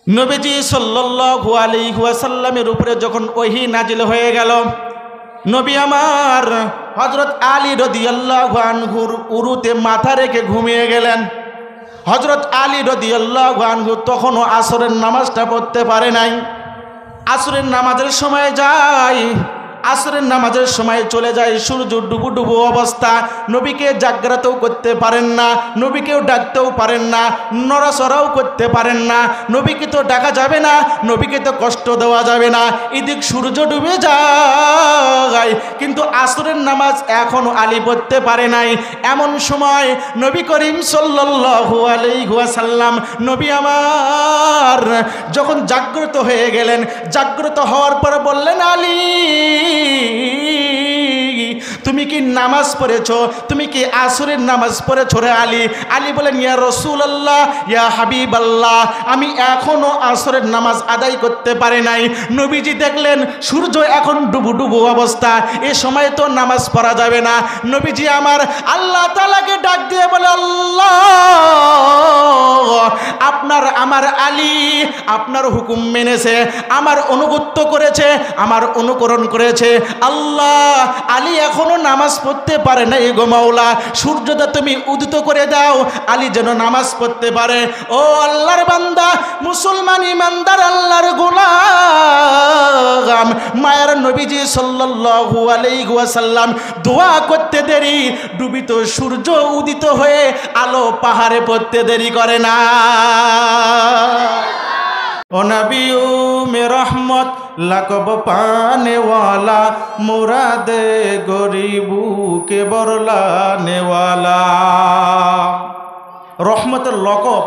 নবীজি সাল্লাল্লাহু আলাইহি ওয়াসাল্লামের উপরে যখন ওহী নাজিল হয়ে গেল, নবী আমার হযরত আলী রাদিয়াল্লাহু আনহুর উরুতে মাথা রেখে ঘুমিয়ে গেলেন। হযরত আলী রাদিয়াল্লাহু আনহু তখনও আসরের নামাজটা পড়তে পারে নাই। আসরের নামাজের সময় যায়, আসরের নামাজের সময় চলে যায়, সূর্য ডুবু ডুবু অবস্থা। নবীকে জাগ্রতও করতে পারেন না, নবীকেও ডাকতেও পারেন না, নড়াচড়াও করতে পারেন না। নবীকে তো ডাকা যাবে না, নবীকে তো কষ্ট দেওয়া যাবে না। এদিক সূর্য ডুবে যায়, কিন্তু আসরের নামাজ এখনো আলী পড়তে পারে নাই। এমন সময় নবী করিম সাল্লাল্লাহু আলাইহি ওয়াসাল্লাম নবী আমার যখন জাগ্রত হয়ে গেলেন, জাগ্রত হওয়ার পরে বললেন, আলী তুমি কি নামাজ পড়েছো? তুমি কি আসরের নামাজ পড়েছো রে আলী? আলী বলেন, ইয়া রাসূলুল্লাহ, ইয়া হাবিবাল্লাহ, আমি এখনো আসরের নামাজ আদায় করতে পারি নাই। নবীজি দেখলেন সূর্য এখন ডুবু ডুবু অবস্থা, এ সময় তো নামাজ পড়া যাবে না। নবীজি আমার আল্লাহ তাআলাকে ডাক দিয়ে বলে, আল্লাহ, আপনার আমার আলী আপনার হুকুম মেনেছে, আমার অনুগত্য করেছে, আমার অনুকরণ করেছে। আল্লাহ, আলী এখনো নামাজ পড়তে পারে না, গো মাওলা, সূর্যটা তুমি উদিত করে দাও, আলী যেন নামাজ পড়তে পারে। ও আল্লাহর বান্দা, মুসলমান ইমানদার আল্লাহর গোলাম, মায়ের নবীজি সাল্লাল্লাহু আলাইহি ওয়াসাল্লাম দোয়া করতে দেরি, ডুবিত সূর্য উদিত হয়ে আলো পাহাড়ে পড়তে দেরি করে না। ও নবিয়ু মে রহমত লাকব পানে ওয়ালা, মুরাদে গরিবু কে বরলানে ওয়ালা। রহমতের লকব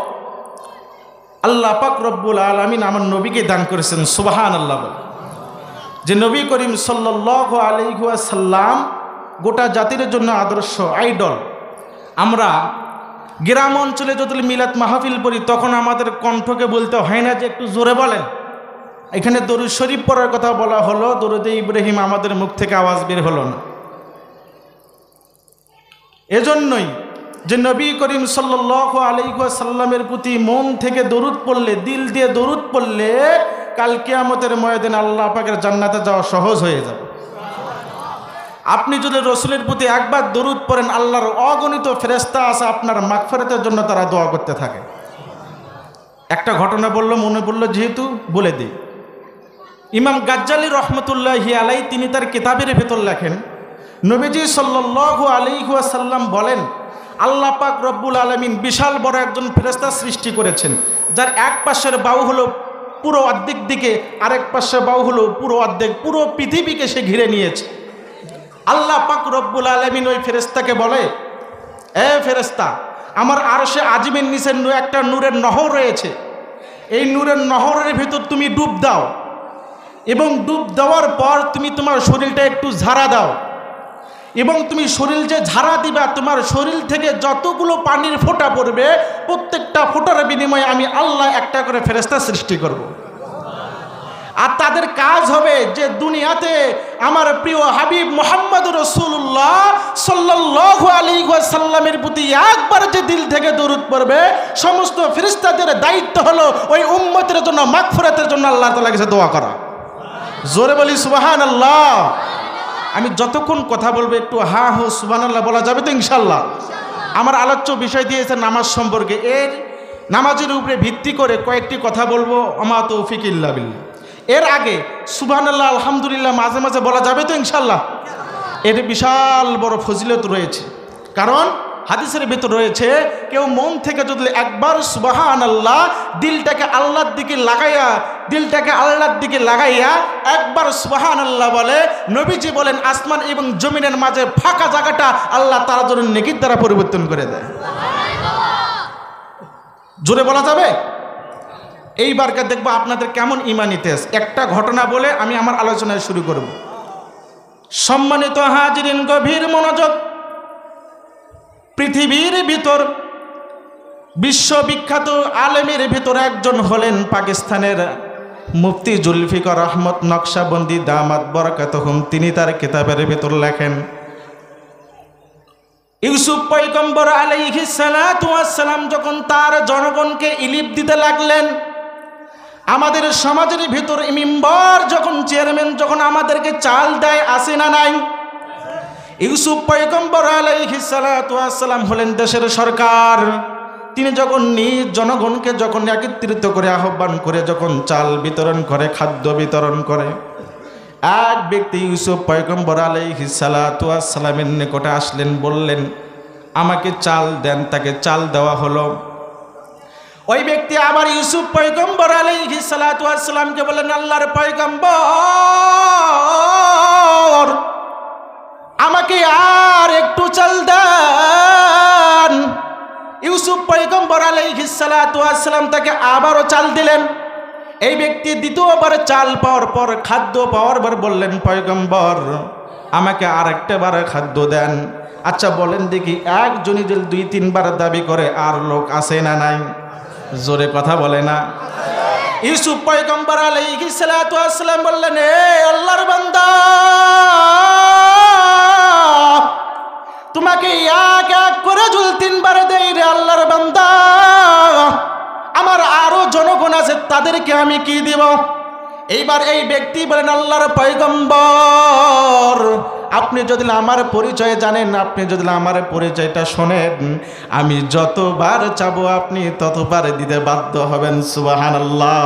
আল্লাহ পাক রব্বুল আলামিন আমার নবীকে দান করেছেন। সুবহানাল্লাহ। যে নবী করিম সাল্লাল্লাহু আলাইহি ওয়াসাল্লাম গোটা জাতির জন্য আদর্শ, আইডল। আমরা গ্রাম অঞ্চলে যদি মিলাদ মাহফিল পড়ি, তখন আমাদের কণ্ঠকে বলতে হয় না যে একটু জোরে বলেন। এখানে দরুদ শরীফ পড়ার কথা বলা হলো, দরুদে ইব্রাহিম আমাদের মুখ থেকে আওয়াজ বের হলো না। এজন্যই যে নবী করিম সাল্লাল্লাহু আলাইহি ওয়াসাল্লামের প্রতি মন থেকে দরুদ পড়লে, দিল দিয়ে দরুদ পড়লে, কাল কিয়ামতের ময়দানে আল্লাহ পাকের জান্নাতে যাওয়া সহজ হয়ে যাবে। আপনি যদি রসুলের প্রতি একবার দরুদ পড়েন, আল্লাহর অগণিত ফেরেশতা আছে আপনার মাগফিরাতের জন্য, তারা দোয়া করতে থাকে। একটা ঘটনা বললো, মনে পড়লো যেহেতু বলে দিই। ইমাম গাজ্জালি রহমতুল্লাহি আলাইহি তিনি তার কিতাবের ভেতর লেখেন, নবীজি সাল্লাল্লাহু আলাইহি ওয়াসাল্লাম বলেন, আল্লাহ পাক রব্বুল আলামিন বিশাল বড় একজন ফেরেশতা সৃষ্টি করেছেন, যার এক পাশের বাহু হলো পুরো অর্ধেক দিকে, আরেক পাশের বাহু হলো পুরো অর্ধেক, পুরো পৃথিবীকে সে ঘিরে নিয়েছে। আল্লাহ পাক রব্বুল আলামিন ওই ফেরেশতাকে বলে, এ ফেরেশতা, আমার আরশে আজিমের নিচে একটা নূরের নহর রয়েছে, এই নূরের নহরের ভিতর তুমি ডুব দাও, এবং ডুব দেওয়ার পর তুমি তোমার শরীরটা একটু ঝাড়া দাও, এবং তুমি শরীর যে ঝাড়া দিবা, তোমার শরীর থেকে যতগুলো পানির ফোঁটা পড়বে, প্রত্যেকটা ফোঁটার বিনিময়ে আমি আল্লাহ একটা করে ফেরেশতা সৃষ্টি করব। আর তাদের কাজ হবে যে দুনিয়াতে আমার প্রিয় হাবিব মুহাম্মদ রাসূলুল্লাহ সাল্লাল্লাহু আলাইহি ওয়াসাল্লামের প্রতি একবার যে দিল থেকে দরুদ পড়বে, সমস্ত ফেরেশতাদের দায়িত্ব হলো ওই উম্মতের জন্য, মাগফিরাতের জন্য আল্লাহ তাআলার কাছে দোয়া করা। জোরে বলি সুবহানাল্লাহ। আমি যতক্ষণ কথা বলবো একটু হা হু সুবহানাল্লাহ বলা যাবে তো ইনশাআল্লাহ? আমার আলোচ্য বিষয় দিয়েছে নামাজ সম্পর্কে, এর নামাজের উপরে ভিত্তি করে কয়েকটি কথা বলবো। আমা তৌফিক ইল্লা বিল্লাহ। এর আগে সুবহানাল্লাহ আলহামদুলিল্লাহ মাঝে মাঝে বলা যাবে তো ইনশাআল্লাহ? এর বিশাল বড় ফজিলত রয়েছে, কারণ হাদিসের ভিতর রয়েছে, কেউ মন থেকে যদি একবার সুবহানাল্লাহ দিলটাকে আল্লাহর দিকে লাগাইয়া, দিলটাকে আল্লাহর দিকে লাগাইয়া একবার সুবহানাল্লাহ বলে, নবীজি বলেন আসমান এবং জমিনের মাঝে ফাঁকা জায়গাটা আল্লাহ তার জন্য নেকির দ্বারা পরিবর্তন করে দেয়। জোরে বলা যাবে? এইবারকে দেখবো আপনাদের কেমন ঈমানি তেজ। একটা ঘটনা বলে আমি আমার আলোচনায় শুরু করব। সম্মানিত হাজিরিন, গভীর মনোযোগ। পৃথিবীর ভিতর বিশ্ববিখ্যাত আলেমের ভিতর একজন হলেন পাকিস্তানের মুফতি জুলফিকার আহমদ নকশবন্দি দামাত বরকাতুহুম। তিনি তার কিতাবের ভিতর লেখেন, ইউসুফ পয়গম্বর আলাইহিস সালাতু ওয়াস সালাম যখন তার জনগণকে ইলিপ দিতে লাগলেন, আমাদের সমাজের ভিতর মেম্বার যখন চেয়ারম্যান যখন আমাদেরকে চাল দেয় আসে না নাই? ইউসুফ পয়গম্বর আলাইহিস সালাতু ওয়াস সালাম হলেন দেশের সরকার। তিনি যখন নিজ জনগণকে যখন একত্রিত করে আহ্বান করে যখন চাল বিতরণ করে, খাদ্য বিতরণ করে, এক ব্যক্তি ইউসুফ পয়গম্বর আলাইহিস সালাতু ওয়াস সালামের নিকটে আসলেন, বললেন আমাকে চাল দেন। তাকে চাল দেওয়া হলো। ওই ব্যক্তি আবার ইউসুফ পয়গম্বর আলাইহিস সালাতু ওয়াস সালামকে বললেন, আল্লাহর পয়গম্বর আমাকে আর একটু চাল দেন। ইউসুফ পয়গম্বর আলাইহিস সালাতু ওয়াস সালাম তাকে আবারও চাল দিলেন। এই ব্যক্তি দ্বিতীয়বার চাল পাওয়ার পর, খাদ্য পাওয়ার পর বললেন, পয়গম্বর আমাকে আর একটা বার খাদ্য দেন। আচ্ছা বলেন দেখি, একজনই যদি 2-3 বার দাবি করে আর লোক আসে না নাই? জোরে কথা বলে না? ইউসুফ পয়গম্বর আলাইহিস সালাতু ওয়াস সালাম বললেন, এ আল্লাহর বান্দা, তোমাকে এক এক করে যদি 3 বার দেই রে আল্লাহর বান্দা, আমার আরো জনগণ আছে, তাদেরকে আমি কি দিব? এইবার এই ব্যক্তি বলেন, আল্লাহর পয়গম্বর আপনি যদি আমার পরিচয় জানেন, আপনি যদি আমার পরিচয়টা শোনেন, আমি যতবার চাবো আপনি ততবার দিতে বাধ্য হবেন। সুবহানাল্লাহ।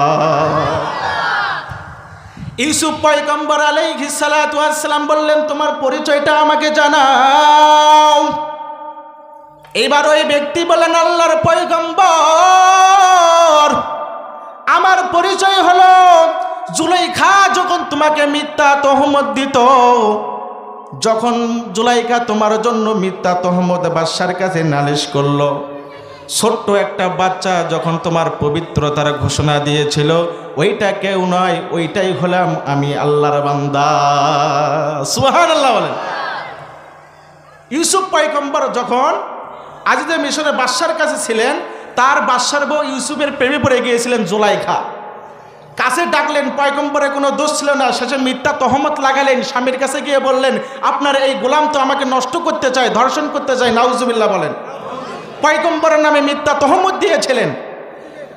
ইউসুফ পয়গম্বর আলাইহিস সালাতু ওয়াস সালাম বললেন, তোমার পরিচয়টা আমাকে জানাও। এইবার ওই ব্যক্তি বলেন, আল্লাহর পয়গম্বর আমার পরিচয় হলো, জুলাইখা যখন তোমাকে মিথ্যা তহমত দিত, যখন জুলাইখা তোমার জন্য মিথ্যা তহমত বাদশার কাছে নালিশ করলো, ছোট্ট একটা বাচ্চা যখন তোমার পবিত্রতার ঘোষণা দিয়েছিল, ওইটা কেউ নয়, ওইটাই হলাম আমি, আল্লাহর বান্দা। সুবহানাল্লাহ বলেন। ইউসুফ পয়গম্বর যখন আজিজে মিশরে বাদশার কাছে ছিলেন, তার বাদশার বউ ইউসুফের প্রেমে পড়ে গিয়েছিলেন জুলাইখা। কাছে ডাকলেন, পয়গম্বরের কোনো দোষ ছিল না, শেষে মিথ্যা তহমত লাগালেন। স্বামীর কাছে গিয়ে বললেন, আপনার এই গোলাম তো আমাকে নষ্ট করতে চায়, ধর্ষণ করতে চায়। নাউজুবিল্লাহ বলেন। পয়গম্বরের নামে মিথ্যা তহমত দিয়েছিলেন।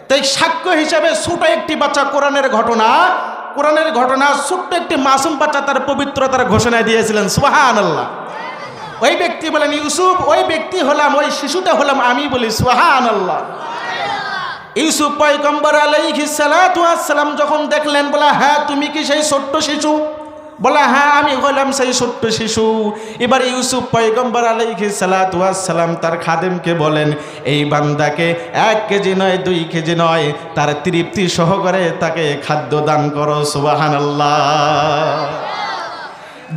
তাই সাক্ষ্য হিসেবে ছোট একটি বাচ্চা, কোরআনের ঘটনা, ছোট্ট একটি মাসুম বাচ্চা তার পবিত্রতার ঘোষণা দিয়েছিলেন। সুবহানাল্লাহ। ওই ব্যক্তি বলেন, ইউসুফ ওই ব্যক্তি হলাম, ওই শিশুটা হলাম আমি, বলি সুবহানাল্লাহ। ইউসুফ পয়গম্বর আলাইহিস সালাতু ওয়াস সালাম যখন দেখলেন, বলে হ্যাঁ তুমি কি সেই ছোট্ট শিশু? বলে হ্যাঁ আমি হলাম সেই ছোট্ট শিশু। এবার ইউসুফ পয়গম্বর আলাইহিস সালাতু ওয়াস সালাম তার খাদেমকে বলেন, এই বান্দাকে 1 কেজি নয় 2 কেজি নয়, তার তৃপ্তি সহকারে তাকে খাদ্য দান করো। সুবহানাল্লাহ।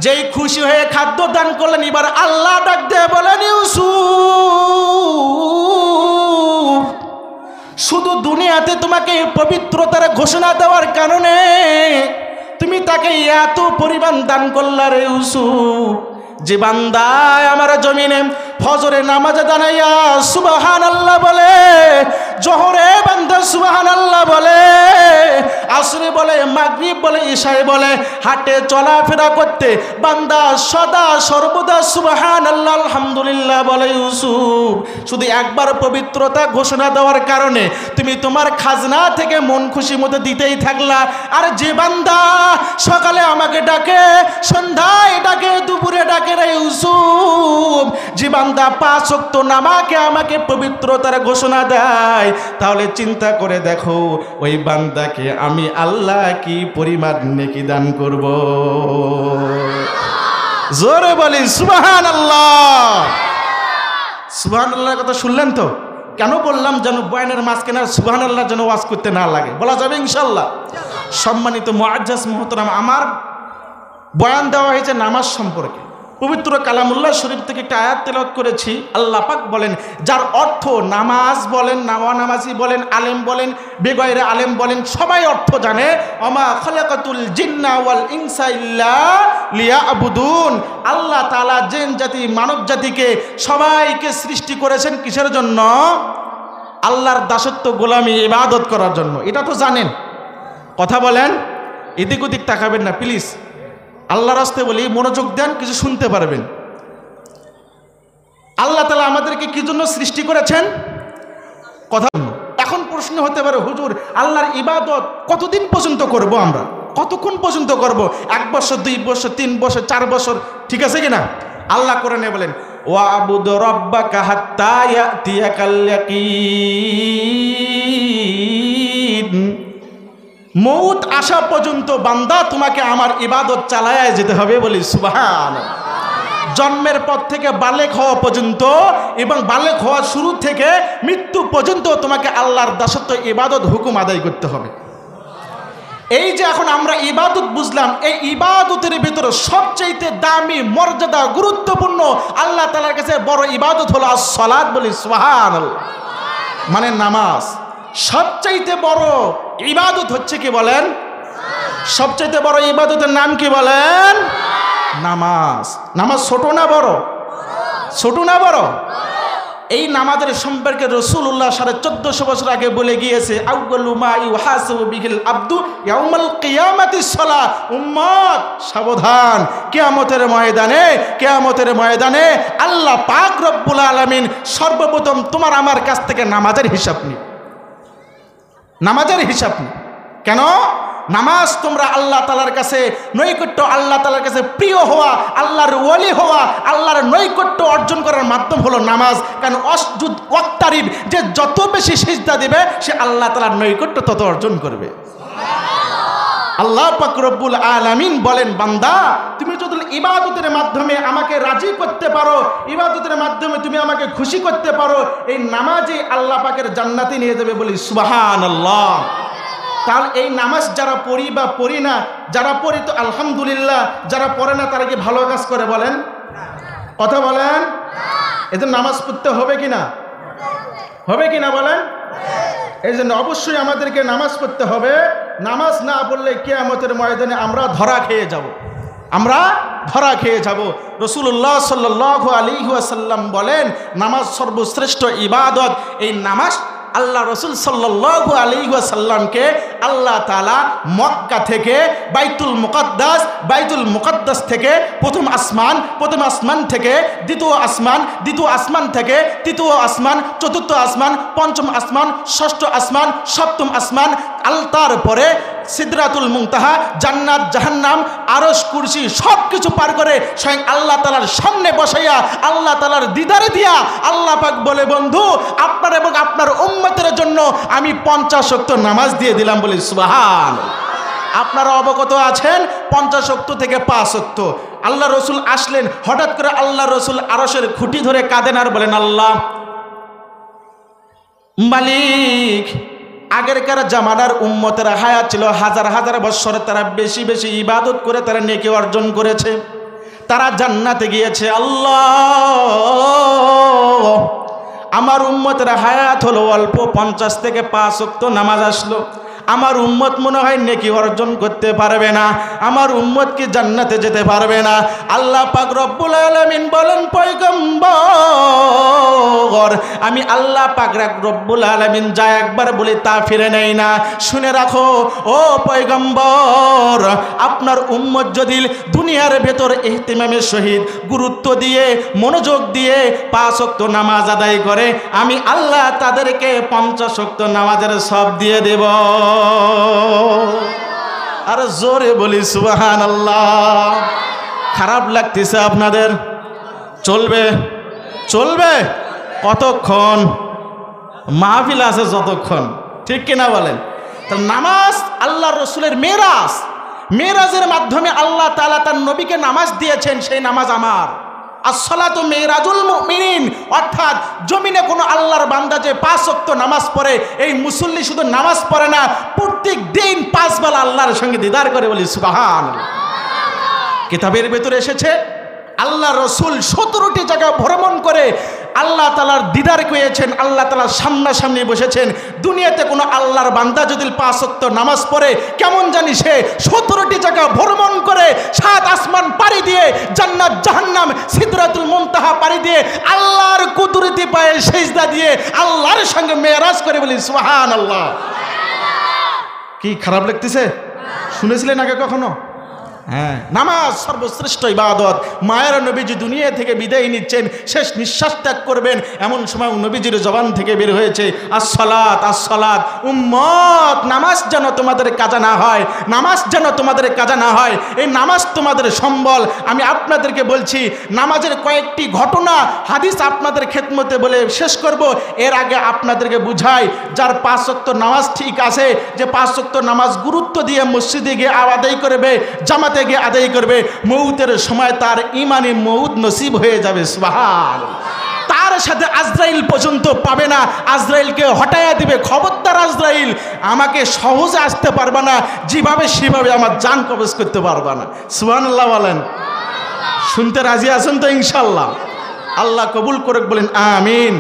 যেই খুশি হয়ে খাদ্য দান করলেন, এবার আল্লাহ ডাক দিয়ে বলেন, ইউসুফ শুধু দুনিয়াতে তোমাকে পবিত্রতার ঘোষণা দেওয়ার কারণে তুমি তাকে এত পরিমাণ দান করলা রে ইউসুফ, যে বান্দায় আমার জমিনে ফজরে নামাজে দাঁড়াইয়া সুবহানাল্লাহ বলে, জোহরে বান্দা সুবহানাল্লাহ বলে, আসরে বলে, মাগরিব বলে, ইশায় বলে, হাটে চলাফেরা করতে বান্দা সদা সর্বদা সুবহানাল্লাহ আলহামদুলিল্লাহ বলে। ইউসুফ শুধু একবার পবিত্রতা ঘোষণা দেওয়ার কারণে তুমি তোমার খাজনা থেকে মন খুশি মতো দিতেই থাকলা। আর যে বান্দা সকালে আমাকে ডাকে, সন্ধ্যায় ডাকে, দুপুরে ডাকে রে ইউসুফ, যে বান্দা 5 ওয়াক্ত নামাজে আমাকে পবিত্রতার ঘোষণা দেয়, তাহলে চিন্তা করে দেখো ওই বান্দাকে আমি আল্লাহ কি পরিমাণ নেকি দান করব। জোরে বলি সুবহানাল্লাহ। সুবহানাল্লাহর কথা শুনলেন তো? কেন বললাম যেন বয়ানের মাঝখানে সুবহানাল্লাহ যেন ওয়াজ করতে না লাগে, বলা যাবে ইনশাআল্লাহ। সম্মানিত মুআজ্জাজ মুহতারাম, আমার বয়ান দেওয়া হয়েছে নামাজ সম্পর্কে। পবিত্র কালামুল্লাহ শরীফ থেকে একটা আয়াত তেলাওয়াত করেছি। আল্লাহ পাক বলেন, যার অর্থ নামাজ বলেন, নামাজি বলেন, আলেম বলেন, বেগয়রে আলেম বলেন, সবাই অর্থ জানে। ওমা খালাকাতুল জিন্না ওয়াল ইনসা ইল্লা লিয়াবুদুন। আল্লাহ তাআলা জিন জাতি, মানব জাতিকে সবাইকে সৃষ্টি করেছেন কিসের জন্য? আল্লাহর দাসত্ব, গোলামি, ইবাদত করার জন্য। এটা তো জানেন। কথা বলেন, এদিক ওদিক তাকাবেন না প্লিজ। আল্লাহর রাস্তায় বলি, মনোযোগ দেন, কিছু শুনতে পারবেন। আল্লাহ তাআলা আমাদেরকে কি জন্য সৃষ্টি করেছেন? কথা এখন প্রশ্ন হতে পারে, হুজুর আল্লাহর ইবাদত কতদিন পর্যন্ত করব, আমরা কতক্ষণ পর্যন্ত করব? 1 বছর, 2 বছর, 3 বছর, 4 বছর, ঠিক আছে কিনা? আল্লাহ কোরআনে বলেন ওয়াবুদ রাব্বাকা হাত্তা ইয়াতিয়াকাল ইয়াকিন, মৌত আসা পর্যন্ত বান্দা তোমাকে আমার ইবাদত চালায় যেতে হবে। বলি সুবহানাল্লাহ। জন্মের পর থেকে বালেগ হওয়া পর্যন্ত এবং বালেগ হওয়ার শুরু থেকে মৃত্যু পর্যন্ত তোমাকে আল্লাহর দাসত্ব ইবাদত হুকুম আদায় করতে হবে। এই যে এখন আমরা ইবাদত বুঝলাম, এই ইবাদতের ভিতরে সবচাইতে দামি, মর্যাদা, গুরুত্বপূর্ণ, আল্লাহ তাআলার কাছে বড় ইবাদত হলো as-সালাত। বলি সুবহানাল্লাহ, মানে নামাজ। সবচাইতে বড় ইবাদত হচ্ছে কি বলেন? সবচাইতে বড় ইবাদতের নাম কি বলেন? নামাজ। নামাজ ছোট না বড়? ছোট না বড়? এই নামাজের সম্পর্কে রাসূলুল্লাহ 1450 বছর আগে বলে গিয়েছে, আউয়ালু মা ইউহাসাবু বিহিল আবদু ইয়াউমাল কিয়ামাতিস সালাহ। উম্মত সাবধান, কিয়ামতের ময়দানে আল্লাহ পাক রব্বুল আলামিন সর্বপ্রথম তোমার আমার কাছ থেকে নামাজের হিসাব নিবে। নামাজের হিসাব নিবে কেন? নামাজ তোমরা আল্লাহ তাআলার কাছে নৈকট্য, আল্লাহ তাআলার কাছে প্রিয় হওয়া, আল্লাহর ওয়ালি হওয়া, আল্লাহর নৈকট্য অর্জন করার মাধ্যম হলো নামাজ। কারণ অসজুদ ওয়াক্তারিব, যে যত বেশি সিজদা দিবে সে আল্লাহ তাআলার নৈকট্য তত অর্জন করবে। আল্লাহ পাক রব্বুল আলামিন বলেন, বান্দা তুমি যদি ইবাদতের মাধ্যমে আমাকে রাজি করতে পারো, ইবাদতের মাধ্যমে তুমি আমাকে খুশি করতে পারো, এই নামাজই আল্লাহ পাকের জান্নাতে নিয়ে যাবে। বলি সুবহানাল্লাহ। তাহলে এই নামাজ যারা পড়ি বা পড়ি না, যারা পড়ি তো আলহামদুলিল্লাহ, যারা পড়ে না তারা কি ভালো কাজ করে বলেন? কথা বলেন। এদের নামাজ পড়তে হবে কিনা? হবে কিনা বলেন? এই জন্য অবশ্যই আমাদেরকে নামাজ পড়তে হবে। নামাজ না পড়লে কিয়ামতের ময়দানে আমরা ধরা খেয়ে যাব। রাসূলুল্লাহ সাল্লাল্লাহু আলাইহি ওয়াসাল্লাম বলেন, নামাজ সর্বশ্রেষ্ঠ ইবাদত। এই নামাজ আল্লাহ রসুল সাল্লাল্লাহু আলাইহি ওয়াসাল্লামকে আল্লাহ তাআলা মক্কা থেকে বাইতুল মুকাদ্দাস থেকে প্রথম আসমান থেকে দ্বিতীয় আসমান থেকে তৃতীয় আসমান, চতুর্থ আসমান, পঞ্চম আসমান, ষষ্ঠ আসমান, সপ্তম আসমান, তারপরে সিদরাতুল মুনতাহা, জান্নাত, জাহান্নাম, আরশ, কুরসি সব কিছু পার করে স্বয়ং আল্লাহ তাআলার সামনে বসাইয়া আল্লাহ তাআলার দিদারে দিয়া আল্লাহ পাক বলে, বন্ধু আপনার এবং আপনার উম্মতের জন্য আমি 50 ওয়াক্ত নামাজ দিয়ে দিলাম। বলি সুবহানাল্লাহ। আপনারা অবগত আছেন 50 ওয়াক্ত থেকে 5 ওয়াক্ত। আল্লাহ রসুল আসলেন, হঠাৎ করে আল্লাহ রসুল আরশের খুঁটি ধরে কাঁদেন আর বলেন, আল্লাহ মালিক, আগেরকার জামানার উম্মতেরা হায়াত ছিল হাজার হাজার বছর, তারা বেশি বেশি ইবাদত করে তারা নেকি অর্জন করেছে, তারা জান্নাতে গিয়েছে। আল্লাহ আমার উম্মতেরা হায়াত হলো অল্প, 50 থেকে 5 ওয়াক্ত নামাজ আসলো, আমার উম্মত মনে হয় নেকি অর্জন করতে পারবে না, আমার উম্মত কি জান্নাতে যেতে পারবে না। আল্লাহ পাক রব্বুল আলামিন বলেন, পয়গম্বর আমি আল্লাহ পাক রব্বুল আলামিন যা একবার বলি তা ফিরে নেই না। শুনে রাখো ও পয়গম্বর, আপনার উম্মত যদি দুনিয়ার ভেতর ইহতিমামের সহিত গুরুত্ব দিয়ে মনোযোগ দিয়ে 5 ওয়াক্ত নামাজ আদায় করে, আমি আল্লাহ তাদেরকে 50 ওয়াক্ত নামাজের সব দিয়ে দেব। আর জোরে বলি সুবহানাল্লাহ। খারাপ লাগতেছে আপনাদের? চলবে কতক্ষণ? মাহফিল আছে যতক্ষণ, ঠিক কিনা বলেন? তাহলে নামাজ আল্লাহ রসুলের মেরাজের মাধ্যমে আল্লাহ তাআলা তার নবীকে নামাজ দিয়েছেন, সেই নামাজ আমার। আসসালাতু মিরাজুল মুমিনিন, অর্থাৎ জমিনে কোনো আল্লাহর বান্দা যে 5 ওয়াক্ত নামাজ পড়ে, এই মুসল্লি শুধু নামাজ পড়ে না, প্রত্যেক দিন 5 বেলা আল্লাহর সঙ্গে দিদার করে। বলি সুবহানাল্লাহ। কিতাবের ভেতরে এসেছে আল্লাহ রসুল 17টি জায়গা ভ্রমণ করে আল্লাহ তাআলার দিদার করেছেন, আল্লাহ তাআলার সামনাসামনি বসেছেন। দুনিয়াতে কোনো আল্লাহর বান্দা যদি 5 ওয়াক্ত নামাজ পড়ে, কেমন জানি সে 17টি জায়গা ভ্রমণ করে 7 আসমান পাড়ি দিয়ে জান্নাত, জাহান্নাম, সিদরাতুল মুনতাহা পাড়ি দিয়ে আল্লাহর কুদরতি পায়ে সিজদা দিয়ে আল্লাহর সঙ্গে মেরাজ করে। বলি সুবহানাল্লাহ। কি খারাপ লাগতেছে? শুনেছিলেন আগে কখনো? হ্যাঁ, নামাজ সর্বশ্রেষ্ঠ ইবাদত। মায়ের নবীজি দুনিয়া থেকে বিদায় নিচ্ছেন, শেষ নিঃশ্বাস ত্যাগ করবেন, এমন সময় নবীজির জবান থেকে বের হয়েছে আসসালাত আসসালাত। উম্মত, নামাজ যেন তোমাদের কাজা না হয়, নামাজ যেন তোমাদের কাজা না হয়, এই নামাজ তোমাদের সম্বল। আমি আপনাদেরকে বলছি, নামাজের কয়েকটি ঘটনা হাদিস আপনাদের খেদমতে বলে শেষ করব। এর আগে আপনাদেরকে বুঝাই, যার 5 ওয়াক্ত নামাজ ঠিক আছে, যে 5 ওয়াক্ত নামাজ গুরুত্ব দিয়ে মসজিদে গিয়ে আদায় করবে, জামাতে গিয়ে আদায় করবে, মউতের সময় তার ইমানি মউত নসিব হয়ে যাবে। সুবহানাল্লাহ। তার সাথে আজরাইল পর্যন্ত পাবে না, আজরাইলকে হটাইয়া দিবে। খবরদার আজরাইল, আমাকে সহজে আসতে পারবে না, যেভাবে সেভাবে আমার জান কবজ করতে পারবে না। সুবহানাল্লাহ বলেন। শুনতে রাজি আছেন তো ইনশাআল্লাহ? আল্লাহ কবুল করে বলেন আমিন।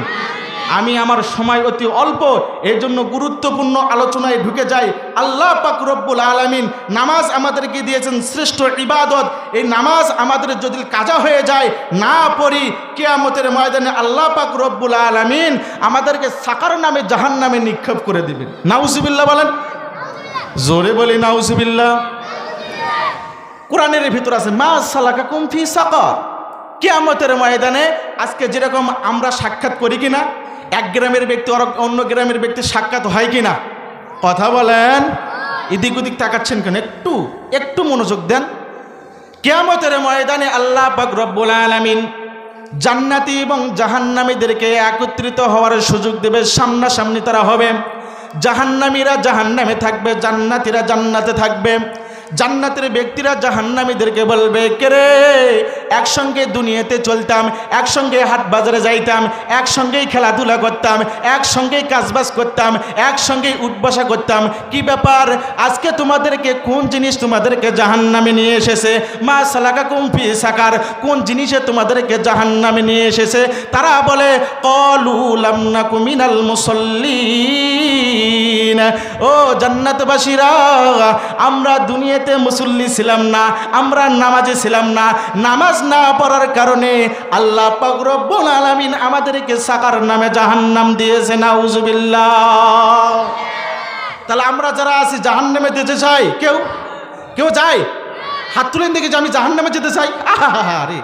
আমি আমার সময় অতি অল্প, এই জন্য গুরুত্বপূর্ণ আলোচনায় ঢুকে যাই। আল্লাহ পাক রব্বুল আলামিন নামাজ আমাদেরকে দিয়েছেন শ্রেষ্ঠ ইবাদত। এই নামাজ আমাদের যদি কাজা হয়ে যায়, না পড়ি, কিয়ামতের ময়দানে আল্লাহ পাক রব্বুল আলামিন আমাদেরকে সাকার নামে জাহান্নামে নিক্ষেপ করে দিবেন। নাউজুবিল্লাহ বলেন, জোরে বলি নাউজুবিল্লাহ। কোরআনের ভিতর আছে মা সালাকাকুম ফি সাকার। কিয়ামতের ময়দানে আজকে যেরকম আমরা সাক্ষাৎ করি কিনা, এক গ্রামের ব্যক্তি অন্য গ্রামের ব্যক্তির সাক্ষাৎ হয় কিনা? কথা বলেন। এদিক ওদিক তাকাচ্ছেন কেন? একটু মনোযোগ দেন। কিয়ামতের ময়দানে আল্লাহ পাক রব্বুল আলামিন জান্নাতি এবং জাহান্নামীদেরকে একত্রিত হওয়ার সুযোগ দেবে। সামনাসামনি তারা হবে। জাহান্নামীরা জাহান্নামে থাকবে, জান্নাতীরা জান্নাতে থাকবে। জান্নাতের ব্যক্তিরা জাহান্নামীদেরকে বলবে, কে রে, একসঙ্গে দুনিয়াতে চলতাম, একসঙ্গে হাট বাজারে যাইতাম, একসঙ্গেই খেলাধুলা করতাম, একসঙ্গেই কাজবাজ করতাম, একসঙ্গেই উঠবসা করতাম, কি ব্যাপার আজকে তোমাদেরকে কোন জিনিস তোমাদেরকে জাহান্নামে নিয়ে এসেছে? মা সালাকাকুম ফি সাকার, কোন জিনিসে তোমাদেরকে জাহান্নামে নিয়ে এসেছে? তারা বলে ক্বালু লাম নাকু মিনাল মুসাল্লিন। ও জান্নাতবাসীরা, আমরা দুনিয়া মুসল্লি ছিলাম না, আমরা নামাজে ছিলাম না। নামাজ না পড়ার কারণে আল্লাহ পাক রব্বুল আলামিন আমাদেরকে সাকার নামে জাহান্নাম দিয়েছে। নাউজুবিল্লাহ। তাহলে আমরা যারা আছি জাহান্নামে যেতে চাই, কেউ যায়? হাত তুলেন দেখি যে আমি জাহান্নামে যেতে চাই। আরে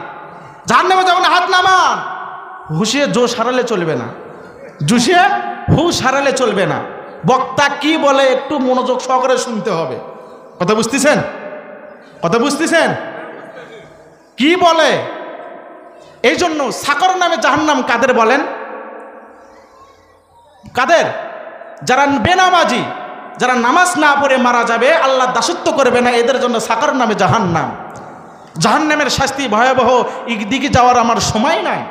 জাহান্নামে যাবো না, হাত নামান। হুশিয়ে জোশ হারালে চলবে না, জুশিয়ে হুশ হারালে চলবে না। বক্তা কি বলে একটু মনোযোগ সহকারে শুনতে হবে। কথা বুঝতেছেন? কথা বুঝতেছেন কি বলে? এই জন্য সাকর নামে জাহান্নাম কাদের বলেন? কাদের? যারা বেনামাজি, যারা নামাজ না পড়ে মারা যাবে, আল্লাহ দাসত্ব করবে না, এদের জন্য সাকর নামে জাহান্নাম। জাহান্নামের শাস্তি ভয়াবহ, দিকে যাওয়ার আমার সময় নাই।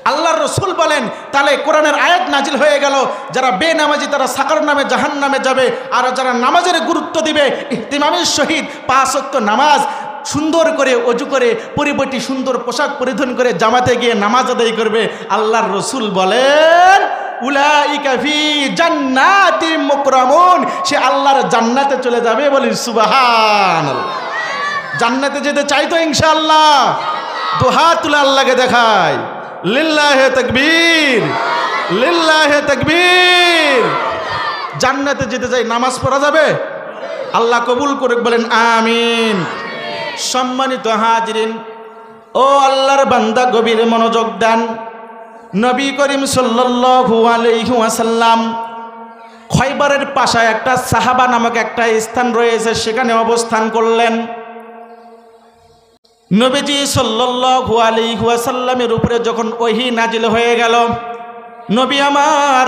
আল্লাহর রসুল বলেন, তাহলে কোরআনের আয়াত নাজিল হয়ে গেল, যারা বেনামাজি তারা সাকার নামে জাহান্নামে যাবে, আর যারা নামাজের গুরুত্ব দিবে, ইহতিমামের সহিত 5 ওয়াক্ত নামাজ সুন্দর করে অজু করে পরিপাটি সুন্দর পোশাক পরিধান করে জামাতে গিয়ে নামাজ আদায় করবে, আল্লাহর রসুল বলেন উলাইকা ফি জান্নাতিন মুকরামুন, সে আল্লাহর জান্নাতে চলে যাবে। বলি সুবহানাল্লাহ। জান্নাতে যেতে চাই তো ইনশাআল্লাহ? দুহাত তুলে আল্লাহকে দেখায়, লিল্লাহে তাকবীর, লিল্লাহে তাকবীর। জান্নাতে যেতে চাই, নামাজ পড়া যাবে? আল্লাহ কবুল করে বলেন আমিন। সম্মানিত হাজিরিন, ও আল্লাহর বান্দা গভীর মনোযোগ দেন। নবী করিম সাল্লাল্লাহু আলাইহি ওয়াসাল্লাম খয়বরের পাশে একটা সাহাবা নামক একটা স্থান রয়েছে, সেখানে অবস্থান করলেন। নবীজি সাল্লাল্লাহু আলাইহি ওয়াসাল্লামের উপরে যখন ওহী নাজিল হয়ে গেল, নবী আমার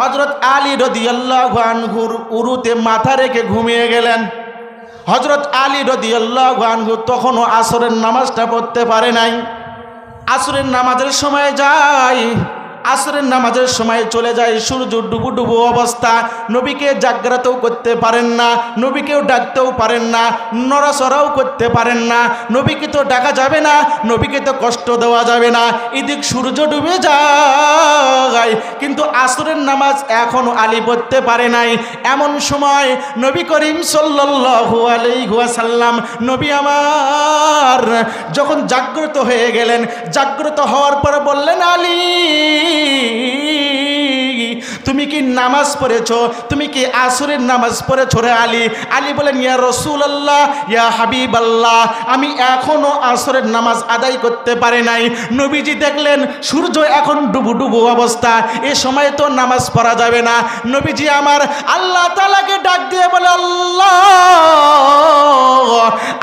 হযরত আলী রাদিয়াল্লাহু আনহুর উরুতে মাথা রেখে ঘুমিয়ে গেলেন। হযরত আলী রাদিয়াল্লাহু আনহু তখনও আসরের নামাজটা পড়তে পারে নাই। আসরের নামাজের সময় যায়, আসরের নামাজের সময় চলে যায়, সূর্য ডুবু ডুবু অবস্থা। নবীকে জাগ্রতও করতে পারেন না, নবীকেও ডাকতেও পারেন না, নড়াচড়াও করতে পারেন না। নবীকে তো ডাকা যাবে না, নবীকে তো কষ্ট দেওয়া যাবে না। এদিক সূর্য ডুবে যায়, কিন্তু আসরের নামাজ এখনো আলী পড়তে পারে নাই। এমন সময় নবী করিম সাল্লাল্লাহু আলাইহি ওয়াসাল্লাম, নবী আমার যখন জাগ্রত হয়ে গেলেন, জাগ্রত হওয়ার পরে বললেন, আলী তুমি কি নামাজ পড়েছো? তুমি কি আসরের নামাজ পড়েছো রে আলী? আলী বলেন, ইয়া রাসূলুল্লাহ, ইয়া হাবিবাল্লাহ, আমি এখনো আসরের নামাজ আদায় করতে পারি নাই। নবীজি দেখলেন সূর্য এখন ডুবু ডুবু অবস্থা, এ সময় তো নামাজ পড়া যাবে না। নবীজি আমার আল্লাহ তাআলাকে ডাক দিয়ে বলে, আল্লাহ,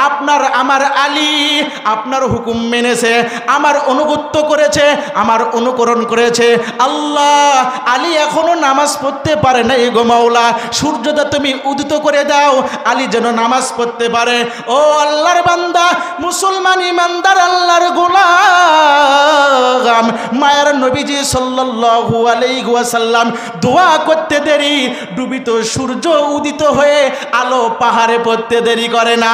আপনার আমার আলী আপনার হুকুম মেনেছে, আমার অনুগত্য করেছে, আমার অনুকরণ করেছে। আল্লাহ, আলী এখনো নামাজ পড়তে পারে না, গো মাওলা, সূর্যটা তুমি উদিত করে দাও, আলী যেন নামাজ পড়তে পারে। ও আল্লাহর বান্দা, মুসলমান ইমানদার আল্লাহর গোলাম, মায়ের নবীজি সাল্লাল্লাহু আলাইহি ওয়াসাল্লাম দোয়া করতে দেরি, ডুবিত সূর্য উদিত হয়ে আলো পাহাড়ে পড়তে দেরি করে না।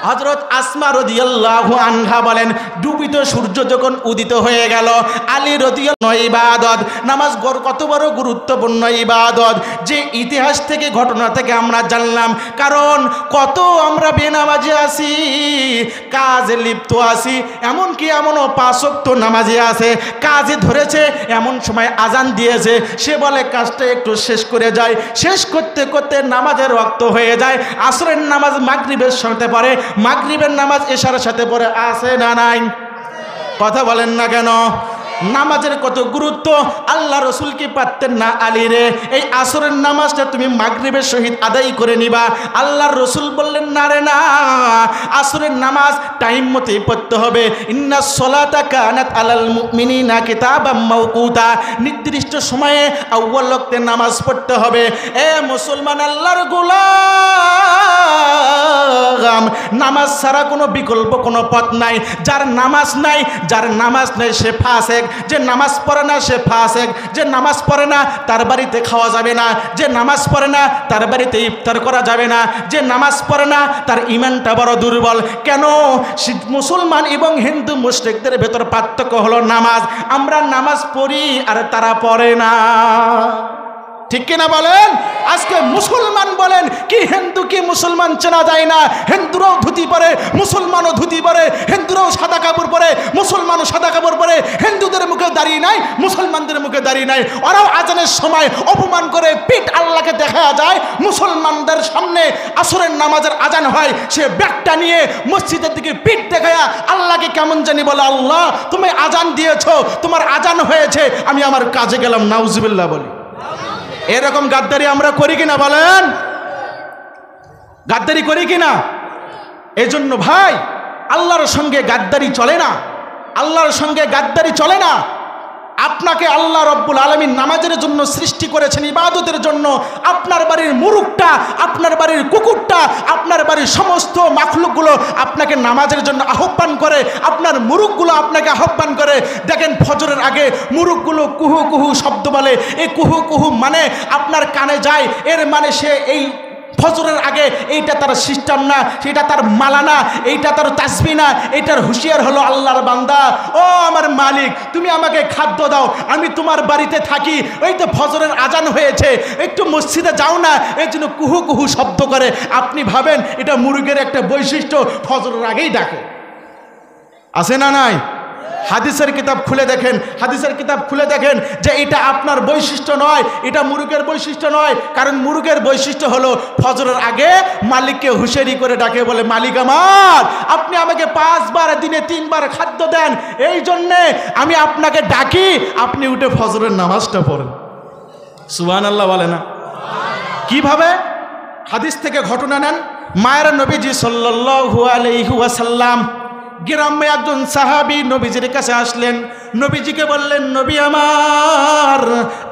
হযরত আসমা রাদিয়াল্লাহু আনহা বলেন, ডুবিত সূর্য যখন উদিত হয়ে গেল, আলী রাদিয়াল্লাহু ইবাদত, নামাজ কত বড় গুরুত্বপূর্ণ ইবাদত, যে ইতিহাস থেকে ঘটনা থেকে আমরা জানলাম। কারণ কত আমরা বেনামাজি আছি, কাজে লিপ্ত আছি, এমনকি এমনও 5 ওয়াক্ত নামাজি আছে, কাজে ধরেছে, এমন সময় আজান দিয়েছে, সে বলে কাজটা একটু শেষ করে যায়, শেষ করতে করতে নামাজের ওয়াক্ত হয়ে যায়। আসরের নামাজ মাগরিবের সাথে পড়ে, মাগরিবের নামাজ এশার সাথে পড়ে, আছে না নাই? কথা বলেন না কেন? নামাজের কত গুরুত্ব, আল্লাহ রসুল কি পারতেন না আলী রে, এই আসরের নামাজটা তুমি মাগরিবের সহিত আদায় করে নিবা? আল্লাহর রসুল বললেন, না রে না, আসরের নামাজ টাইম মতোই পড়তে হবে। ইন্নাস সলাতা কানাত আলাল মুমিনিনা কিতাবাম মাওকুতা, নির্দিষ্ট সময়ে আউয়াল ওয়াক্তে নামাজ পড়তে হবে। এ মুসলমান আল্লাহর গোলাম, নামাজ ছাড়া কোনো বিকল্প কোনো পথ নাই। যার নামাজ নাই, যার নামাজ নেই সে ফাসেক, যে নামাজ পড়ে না সে ফাসেক, যে নামাজ পড়ে না তার বাড়িতে খাওয়া যাবে না, যে নামাজ পড়ে না তার বাড়িতে ইফতার করা যাবে না, যে নামাজ পড়ে না তার ঈমানটা বড় দুর্বল। কেন? মুসলমান এবং হিন্দু মুশরিকদের ভেতর পার্থক্য হলো নামাজ। আমরা নামাজ পড়ি আর তারা পড়ে না, ঠিক কিনা বলেন? আজকে মুসলমান বলেন কি হিন্দু কি মুসলমান চেনা যায় না। হিন্দুরাও ধুতি পরে, মুসলমানও ধুতি পরে, হিন্দুরাও সাদা কাপড় পরে, মুসলমানও সাদা কাপড় পরে। হিন্দুদের মুখে দাড়ি নাই, মুসলমানদের মুখে দাড়ি নাই। ওরাও আজানের সময় অপমান করে পিঠ আল্লাহকে দেখা যায়। মুসলমানদের সামনে আসরের নামাজের আজান হয়, সে ব্যাগটা নিয়ে মসজিদের দিকে পিঠ দেখায়া আল্লাহকে কেমন জানি বলে, আল্লাহ তুমি আজান দিয়েছো, তোমার আজান হয়েছে, আমি আমার কাজে গেলাম, নাউজুবিল্লাহ বলি। এরকম গাদ্দারি আমরা করি কিনা বলেন? গাদ্দারি করি কিনা? এই জন্য ভাই, আল্লাহর সঙ্গে গাদ্দারি চলে না, আল্লাহর সঙ্গে গাদ্দারি চলে না। আপনাকে আল্লাহ রব্বুল আলামিন নামাজের জন্য সৃষ্টি করেছেন, ইবাদতের জন্য। আপনার বাড়ির মুরুখটা, আপনার বাড়ির কুকুরটা, আপনার বাড়ির সমস্ত মাখলুকগুলো আপনাকে নামাজের জন্য আহ্বান করে, আপনার মুরুখগুলো আপনাকে আহ্বান করে। দেখেন ফজরের আগে মুরুখগুলো কুহু কুহু শব্দ বলে, এই কুহু কুহু মানে আপনার কানে যায়, এর মানে সে এই ফজরের আগে এইটা তার সিস্টেম না, সেটা তার মালা না, এইটা তার তাসবি না, এইটার হুঁশিয়ার হলো আল্লাহর বান্দা। ও আমার মালিক, তুমি আমাকে খাদ্য দাও, আমি তোমার বাড়িতে থাকি, ওই তো ফজরের আজান হয়েছে, একটু মসজিদে যাও না, এই জন্য কুহু কুহু শব্দ করে। আপনি ভাবেন এটা মুরগের একটা বৈশিষ্ট্য, ফজরের আগেই ডাকে। আছে না নাই? হাদিসের কিতাব খুলে দেখেন, হাদিসের কিতাব খুলে দেখেন যে এটা আপনার বৈশিষ্ট্য নয়, এটা মুরুগের বৈশিষ্ট্য নয়। কারণ মুরুগের বৈশিষ্ট্য হলো ফজরের আগে মালিককে হুঁশিয়ারি করে ডাকে, বলে মালিক আমার, আপনি আমাকে 5 বার দিনে 3 বার খাদ্য দেন, এই জন্যে আমি আপনাকে ডাকি, আপনি উঠে ফজরের নামাজটা পড়েন। সুবহানাল্লাহ বলে না? কিভাবে? হাদিস থেকে ঘটনা নেন। মায়ের নবীজি সাল্লাল্লাহু আলাইহি ওয়াসাল্লাম গ্রামে একজন সাহাবী নবীজির কাছে আসলেন, নবীজিকে বললেন, নবী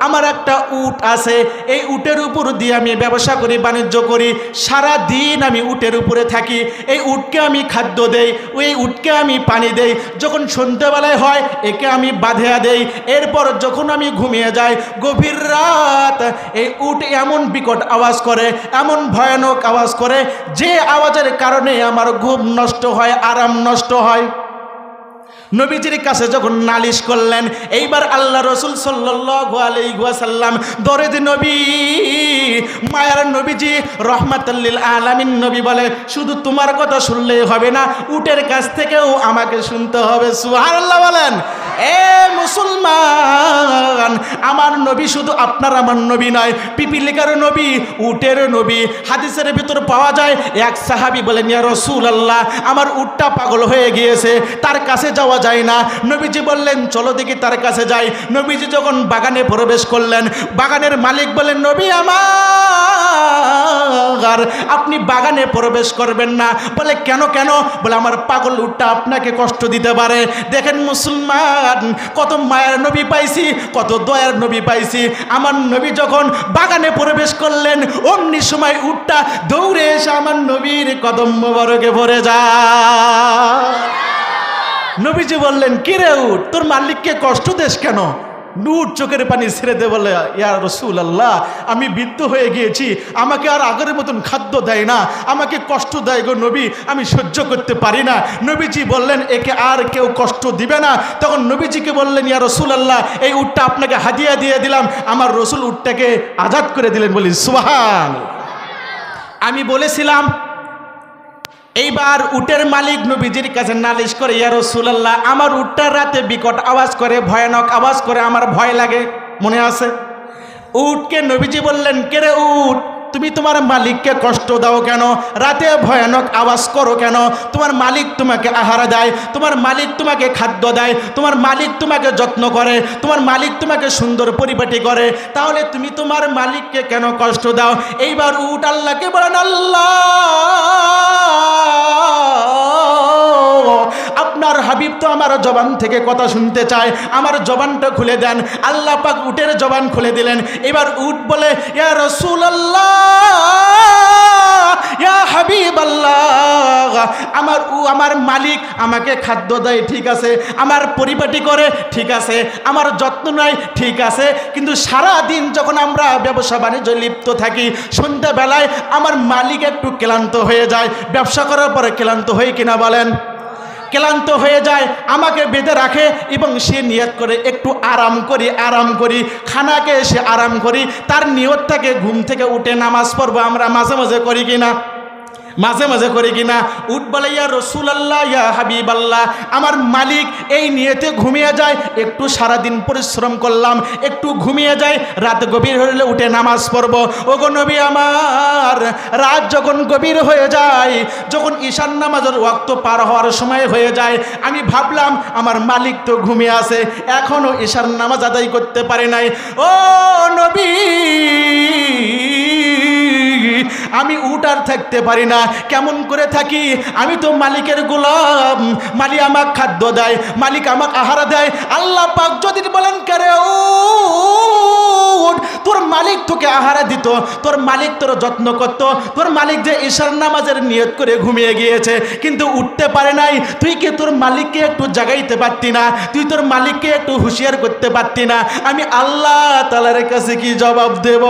আমার একটা উট আছে, এই উটের উপর দিয়ে আমি ব্যবসা করি, বাণিজ্য করি, সারা দিন আমি উটের উপরে থাকি, এই উটকে আমি খাদ্য দেই, ওই উটকে আমি পানি দেই, যখন সন্ধ্যাবেলায় হয় একে আমি বাঁধিয়া দেই, এরপর যখন আমি ঘুমিয়ে যাই গভীর রাত এই উট এমন বিকট আওয়াজ করে, এমন ভয়ানক আওয়াজ করে, যে আওয়াজের কারণে আমার ঘুম নষ্ট হয়, আরাম নষ্ট হয়। নবীজির কাছে যখন নালিশ করলেন, এইবার আল্লাহ রসুল সাল্লাল্লাহু আলাইহি ওয়াসাল্লাম দরদি নবী মায়ার নবীজি রহমাতুল লিল আলামিন নবী বলে শুধু তোমার কথা শুনলেই হবে না, উটের কাছ থেকেও আমাকে শুনতে হবে। সুবহানাল্লাহ বলেন। এ মুসলমান, আমার নবী শুধু আপনার আমার নবী নয়, পিপিলিকার নবী, উটের নবী। হাদিসের ভিতর পাওয়া যায় এক সাহাবী বলেন, ইয়া রাসূলুল্লাহ, আমার উটটা পাগল হয়ে গিয়েছে, তার কাছে যাওয়া যায় না। নবীজি বললেন চলো দেখি তার কাছে যাই। নবীজি যখন বাগানে প্রবেশ করলেন, বাগানের মালিক বলেন, নবী আমার, আপনি বাগানে প্রবেশ করবেন না। বলে কেন কেন? বলে আমার পাগল উটটা আপনাকে কষ্ট দিতে পারে। দেখেন মুসলমান, কত মায়ের নবী পাইছি, কত দয়ার নবী পাইছি। আমার নবী যখন বাগানে প্রবেশ করলেন, অমনি সময় উটটা দৌড়ে এসে আমার নবীর কদম মোবারকে পড়ে যায়। নবীজি বললেন, কিরে উট, তোর মালিককে কষ্ট দেশ কেন? উট চোখের পানি ছেড়ে দে বলে, ইয়া রাসূলুল্লাহ, আমি বৃদ্ধ হয়ে গিয়েছি, আমাকে আর আগের মতন খাদ্য দেয় না, আমাকে কষ্ট দেয় গো নবী, আমি সহ্য করতে পারি না। নবীজি বললেন, একে আর কেউ কষ্ট দিবে না। তখন নবীজিকে বললেন, ইয়া রাসূলুল্লাহ, এই উটটা আপনাকে হাদিয়া দিয়ে দিলাম। আমার রাসূল উটটাকে আজাদ করে দিলেন। বলি সুবহান। আমি বলেছিলাম এইবার উটের মালিক নবীজির কাছে নালিশ করে, ইয়া রাসূলুল্লাহ, আমার উটটা রাতে বিকট আওয়াজ করে, ভয়ানক আওয়াজ করে, আমার ভয় লাগে। মনে আছে? উটকে নবীজি বললেন, কে রে উট, তুমি তোমার মালিককে কষ্ট দাও কেন? রাতে ভয়ানক আওয়াজ করো কেন? তোমার মালিক তোমাকে আহার দেয়, তোমার মালিক তোমাকে খাদ্য দেয়, তোমার মালিক তোমাকে যত্ন করে, তোমার মালিক তোমাকে সুন্দর পরিপাটি করে, তাহলে তুমি তোমার মালিককে কেন কষ্ট দাও? এইবার উট আল্লাহকে বলেন, আল্লাহ, আপনার হাবিব তো আমার জবান থেকে কথা শুনতে চায়, আমার জবানটা খুলে দেন। আল্লাহ পাক উটের জবান খুলে দিলেন। এবার উট বলে, ইয়া রাসূলুল্লাহ, ইয়া হাবিবাল্লাহ, আমার মালিক আমাকে খাদ্য দেয়, ঠিক আছে, আমার পরিপাটি করে, ঠিক আছে, আমার যত্ন নেয়, ঠিক আছে, কিন্তু সারা দিন যখন আমরা ব্যবসা বাণিজ্য লিপ্ত থাকি, সন্ধ্যাবেলায় আমার মালিক একটু ক্লান্ত হয়ে যায়। ব্যবসা করার পরে ক্লান্ত হয়ে কিনা বলেন? ক্লান্ত হয়ে যায়, আমাকে বেঁধে রাখে এবং সে নিয়ত করে একটু আরাম করি, খানাকে এসে আরাম করি। তার নিয়ত থাকে ঘুম থেকে উঠে নামাজ পড়বো। আমরা মাঝে মাঝে করি কিনা? মাঝে মাঝে করি কিনা? উট বলে, ইয়া রাসূলুল্লাহ, ইয়া হাবিবাল্লাহ, আমার মালিক এই নিয়তে ঘুমিয়ে যায়, একটু সারাদিন পরিশ্রম করলাম, একটু ঘুমিয়ে যায়, রাত গভীর হলে উঠে নামাজ পড়ব। ওগো নবী আমার, রাত যখন গভীর হয়ে যায়, যখন ঈশান নামাজের ওয়াক্ত পার হওয়ার সময় হয়ে যায়, আমি ভাবলাম আমার মালিক তো ঘুমিয়ে আছে, এখনো ঈশান নামাজ আদায় করতে পারে নাই। ও নবী, আমি উট আর থাকতে পারি না। কেমন করে থাকি? আমি তো মালিকের গোলাম, মালিক আমাকে খাদ্য দেয়, মালিক আমাকে আহার দেয়। আল্লাহ পাক যদি বলেন, করে উট, তোর মালিক তোকে আহার দিত, তোর মালিক তোর যত্ন করত, তোর মালিক যে ঈশার নামাজের নিয়ত করে ঘুমিয়ে গিয়েছে কিন্তু উঠতে পারে নাই, তুই কি তোর মালিককে একটু জাগাইতে পারতি না? তুই তোর মালিককে একটু হুঁশিয়ার করতে পারতি না? আমি আল্লাহ তাআলার কাছে কি জবাব দেব?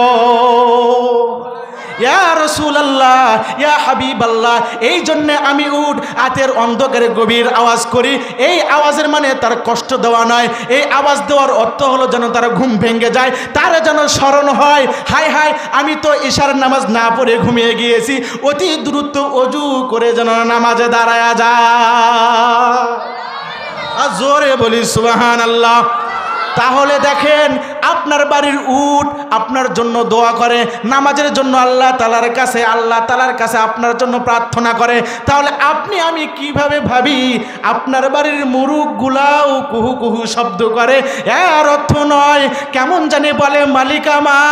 ইয়া রাসূলুল্লাহ, ইয়া হাবিবাল্লাহ, এই জন্য আমি উট রাতের অন্ধকারে গভীর আওয়াজ করি। এই আওয়াজের মানে তার কষ্ট দেওয়া নয়, এই আওয়াজ দেওয়ার অর্থ হলো যেন তার ঘুম ভেঙে যায়, তার যেন স্মরণ হয়, হায় হায় আমি তো ঈশার নামাজ না পড়ে ঘুমিয়ে গিয়েছি, অতি দ্রুত ওযু করে যেন নামাজে দাঁড়ায়া যায়। আর জোরে বলি সুবহানাল্লাহ। তাহলে দেখেন, আপনার বাড়ির উট আপনার জন্য দোয়া করে, নামাজের জন্য আল্লাহ তাআলার কাছে আপনার জন্য প্রার্থনা করে, তাহলে আপনি আমি কিভাবে ভাবি আপনার বাড়ির মুরুগগুলাও কুহু কুহু শব্দ করে? এর অর্থ নয় কেমন জানি বলে, মালিক আমার,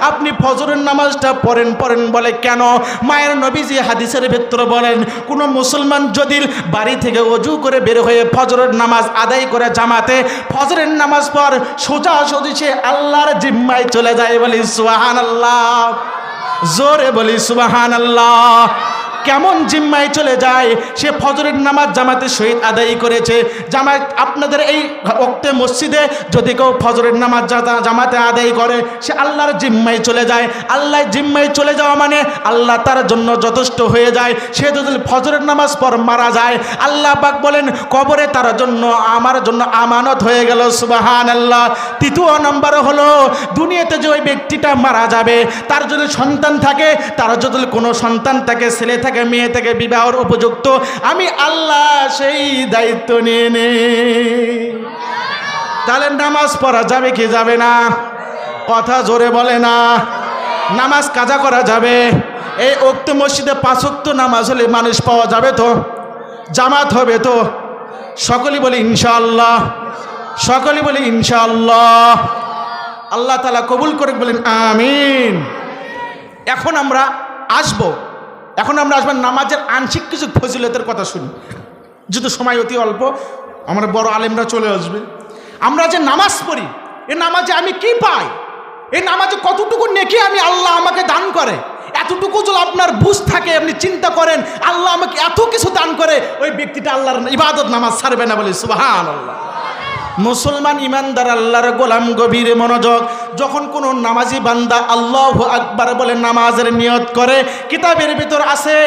আপনি ফজরের নামাজটা পড়েন বলে কেন? মায়ের নবীজি হাদিসের ভিতরে বলেন, কোনো মুসলমান যদি বাড়ি থেকে ওযু করে বের হয়ে ফজরের নামাজ আদায় করে জামাতে ফজরের নামাজ পর সোজাসুজি সে আল্লাহর জিম্মায় চলে যায়। বলি সুবহানাল্লাহ, জোরে বলি সুবহানাল্লাহ। কেমন জিম্মায় চলে যায়? সে ফজরের নামাজ জামাতের সহিত আদায় করেছে। জামাত আপনাদের এই ওক্তে মসজিদে যদি কেউ ফজরের নামাজ জামাতে আদায় করে, সে আল্লাহর জিম্মায় চলে যায়। আল্লাহ জিম্মায় চলে যাওয়া মানে আল্লাহ তার জন্য যথেষ্ট হয়ে যায়। সে যদি ফজরের নামাজ পর মারা যায়, আল্লাহ পাক বলেন কবরে তার জন্য আমার জন্য আমানত হয়ে গেল। সুবহানাল্লাহ। তৃতীয় নম্বর হলো দুনিয়াতে যে ওই ব্যক্তিটা মারা যাবে, তার যদি সন্তান থাকে, তার যদি কোনো সন্তান থাকে, ছেলে থাকে, মেয়ে থাকে, বিবাহের উপযুক্ত, আমি আল্লাহ সেই দায়িত্ব নিয়ে নেই। তাহলে নামাজ পড়া যাবে কি যাবে না? কথা জোরে বলে না। নামাজ কাজা করা যাবে। এই ওক্ত মসজিদে 5 ওয়াক্ত নামাজ হলে মানুষ পাওয়া যাবে তো? জামাত হবে তো? সকলেই বলি ইনশাআল্লাহ। সকলেই বলি ইনশাআল্লাহ। আল্লাহ তাআলা কবুল করে বলেন আমিন। এখন আমরা আসব নামাজের আংশিক কিছু ফজিলতের কথা শুনি। যেহেতু সময় অতি অল্প, আমরা বড় আলেমরা চলে আসবে। আমরা যে নামাজ পড়ি, এই নামাজে আমি কি পাই? এই নামাজে কতটুকু নেকি আমি আল্লাহ আমাকে দান করে? এতটুকু যদি আপনার বুঝ থাকে, আপনি চিন্তা করেন আল্লাহ আমাকে এত কিছু দান করে, ওই ব্যক্তিটা আল্লাহর ইবাদত নামাজ ছাড়বে না। বলে সুবহানাল্লাহ। মুসলমান ইমানদার আল্লাহর গোলাম গভীর মনোযোগ। যখন কোনো নামাজি বান্দা আল্লাহু আকবার বলে নামাজের নিয়ত করে, কিতাবের ভিতর আছে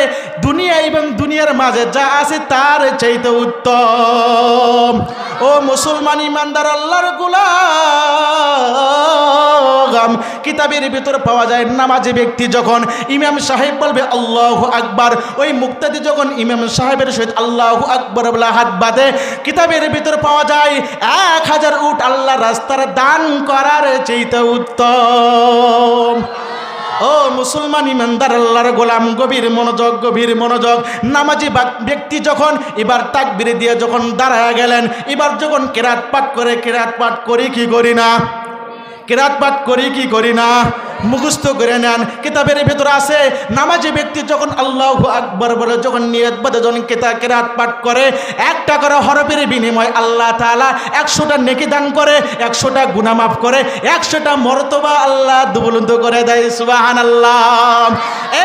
দুনিয়া এবং দুনিয়ার মাঝে যা আছে তার চাইতে উত্তম। ও মুসলমান ইমানদার আল্লাহর গোলাম, কিতাবের ভিতর পাওয়া যায় নামাজি ব্যক্তি যখন ইমাম সাহেব বলবে আল্লাহু আকবার, ওই মুক্তাদি যখন ইমাম সাহেবের সহিত আল্লাহু আকবার বলে হাত বাঁধে, কিতাবের ভিতর পাওয়া যায় 1000 উট আল্লাহ রাস্তার দান করার চাইতে উত্তম। ও মুসলমান ইমানদার আল্লাহর গোলাম, গভীর মনোযোগ, গভীর মনোযোগ। নামাজি ব্যক্তি যখন এবার তাকবীর দিয়ে যখন দাঁড়ায় গেলেন, এবার যখন কেরাত পাঠ করে, কেরাত পাঠ করি কি করি না? কেরাত পাঠ করি কি করি না? মুখস্থ করে নেন। কিতাবের ভেতর আছে নামাজি ব্যক্তি যখন আল্লাহু আকবার বলে যখন নিয়ত বাঁধে, যখন কেরাত পাঠ করে, 1 টাকার হরফের বিনিময় আল্লাহ তাআলা 100টা নেকি দান করে, 100টা গুনাহ মাফ করে, 100টা মর্তবা আল্লাহ দুবুলন্দ করে দেয়। সুবহানাল্লাহ।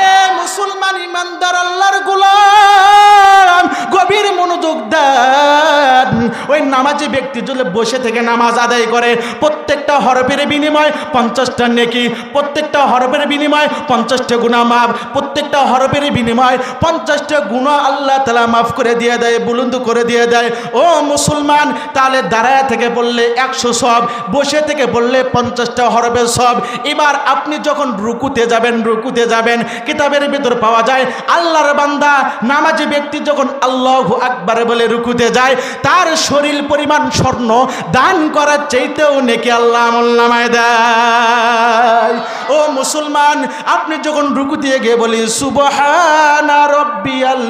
এ মুসলমান ইমানদার আল্লাহর গোলাম, গভীর মনোযোগ দেন। ওই নামাজি ব্যক্তি যদি বসে থেকে নামাজ আদায় করে, প্রত্যেকটা হরফের বিনিময় 50টা নেকি, প্রত্যেকটা হরফের বিনিময় 50টা গুনাহ মাফ, প্রত্যেকটা হরফের বিনিময় 50টা গুনাহ আল্লাহ তাআলা মাফ করে দিয়ে দেয়, বুলন্দ করে দিয়ে দেয়। ও মুসলমান, তাহলে দাঁড়ায় থেকে বললে 100 সব, বসে থেকে বললে 50টা হরফের সব। এবার আপনি যখন রুকুতে যাবেন, কিতাবের ভিতর পাওয়া যায় আল্লাহর বান্দা নামাজি ব্যক্তি যখন আল্লাহু আকবার বলে রুকুতে যায়, তার শরীর পরিমাণ স্বর্ণ দান করার চাইতেও নেকি আল্লাহ আমলনামায় দেয়। ও মুসলমান, আপনি যখন রুকুতে গিয়ে বলি সুবহানা রাব্বিয়াল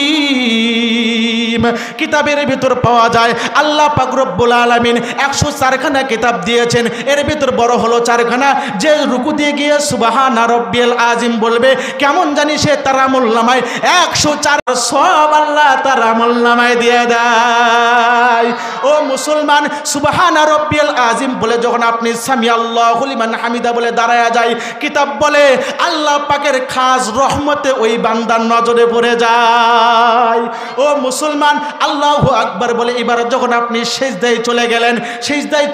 আযীম, কিতাবের ভিতর পাওয়া যায় আল্লাহ পাক রব্বুল আলামিন 104খানা কিতাব দিয়েছেন। এর ভিতর বড় হলো 4খানা। যে রুকুতে গিয়ে সুবহানা রাব্বিয়াল আযীম বলবে, কেমন জানি সে তার আমলনামায় 104 সব আল্লাহ তার আমলনামায় দিয়ে দেয়। ও মুসলমান, সুবহানা রাব্বিয়াল আযীম বলে যখন আপনি সামি আল্লাহু লিমান হামিদা বলে দাঁড়ায়া যায়, কিতাব বলে আল্লাহ পাকের খাস রহমতে ওই বান্দার নজরে পড়ে যায়। ও মুসলমান, আল্লাহু আকবার বলে এবার যখন আপনি সিজদায়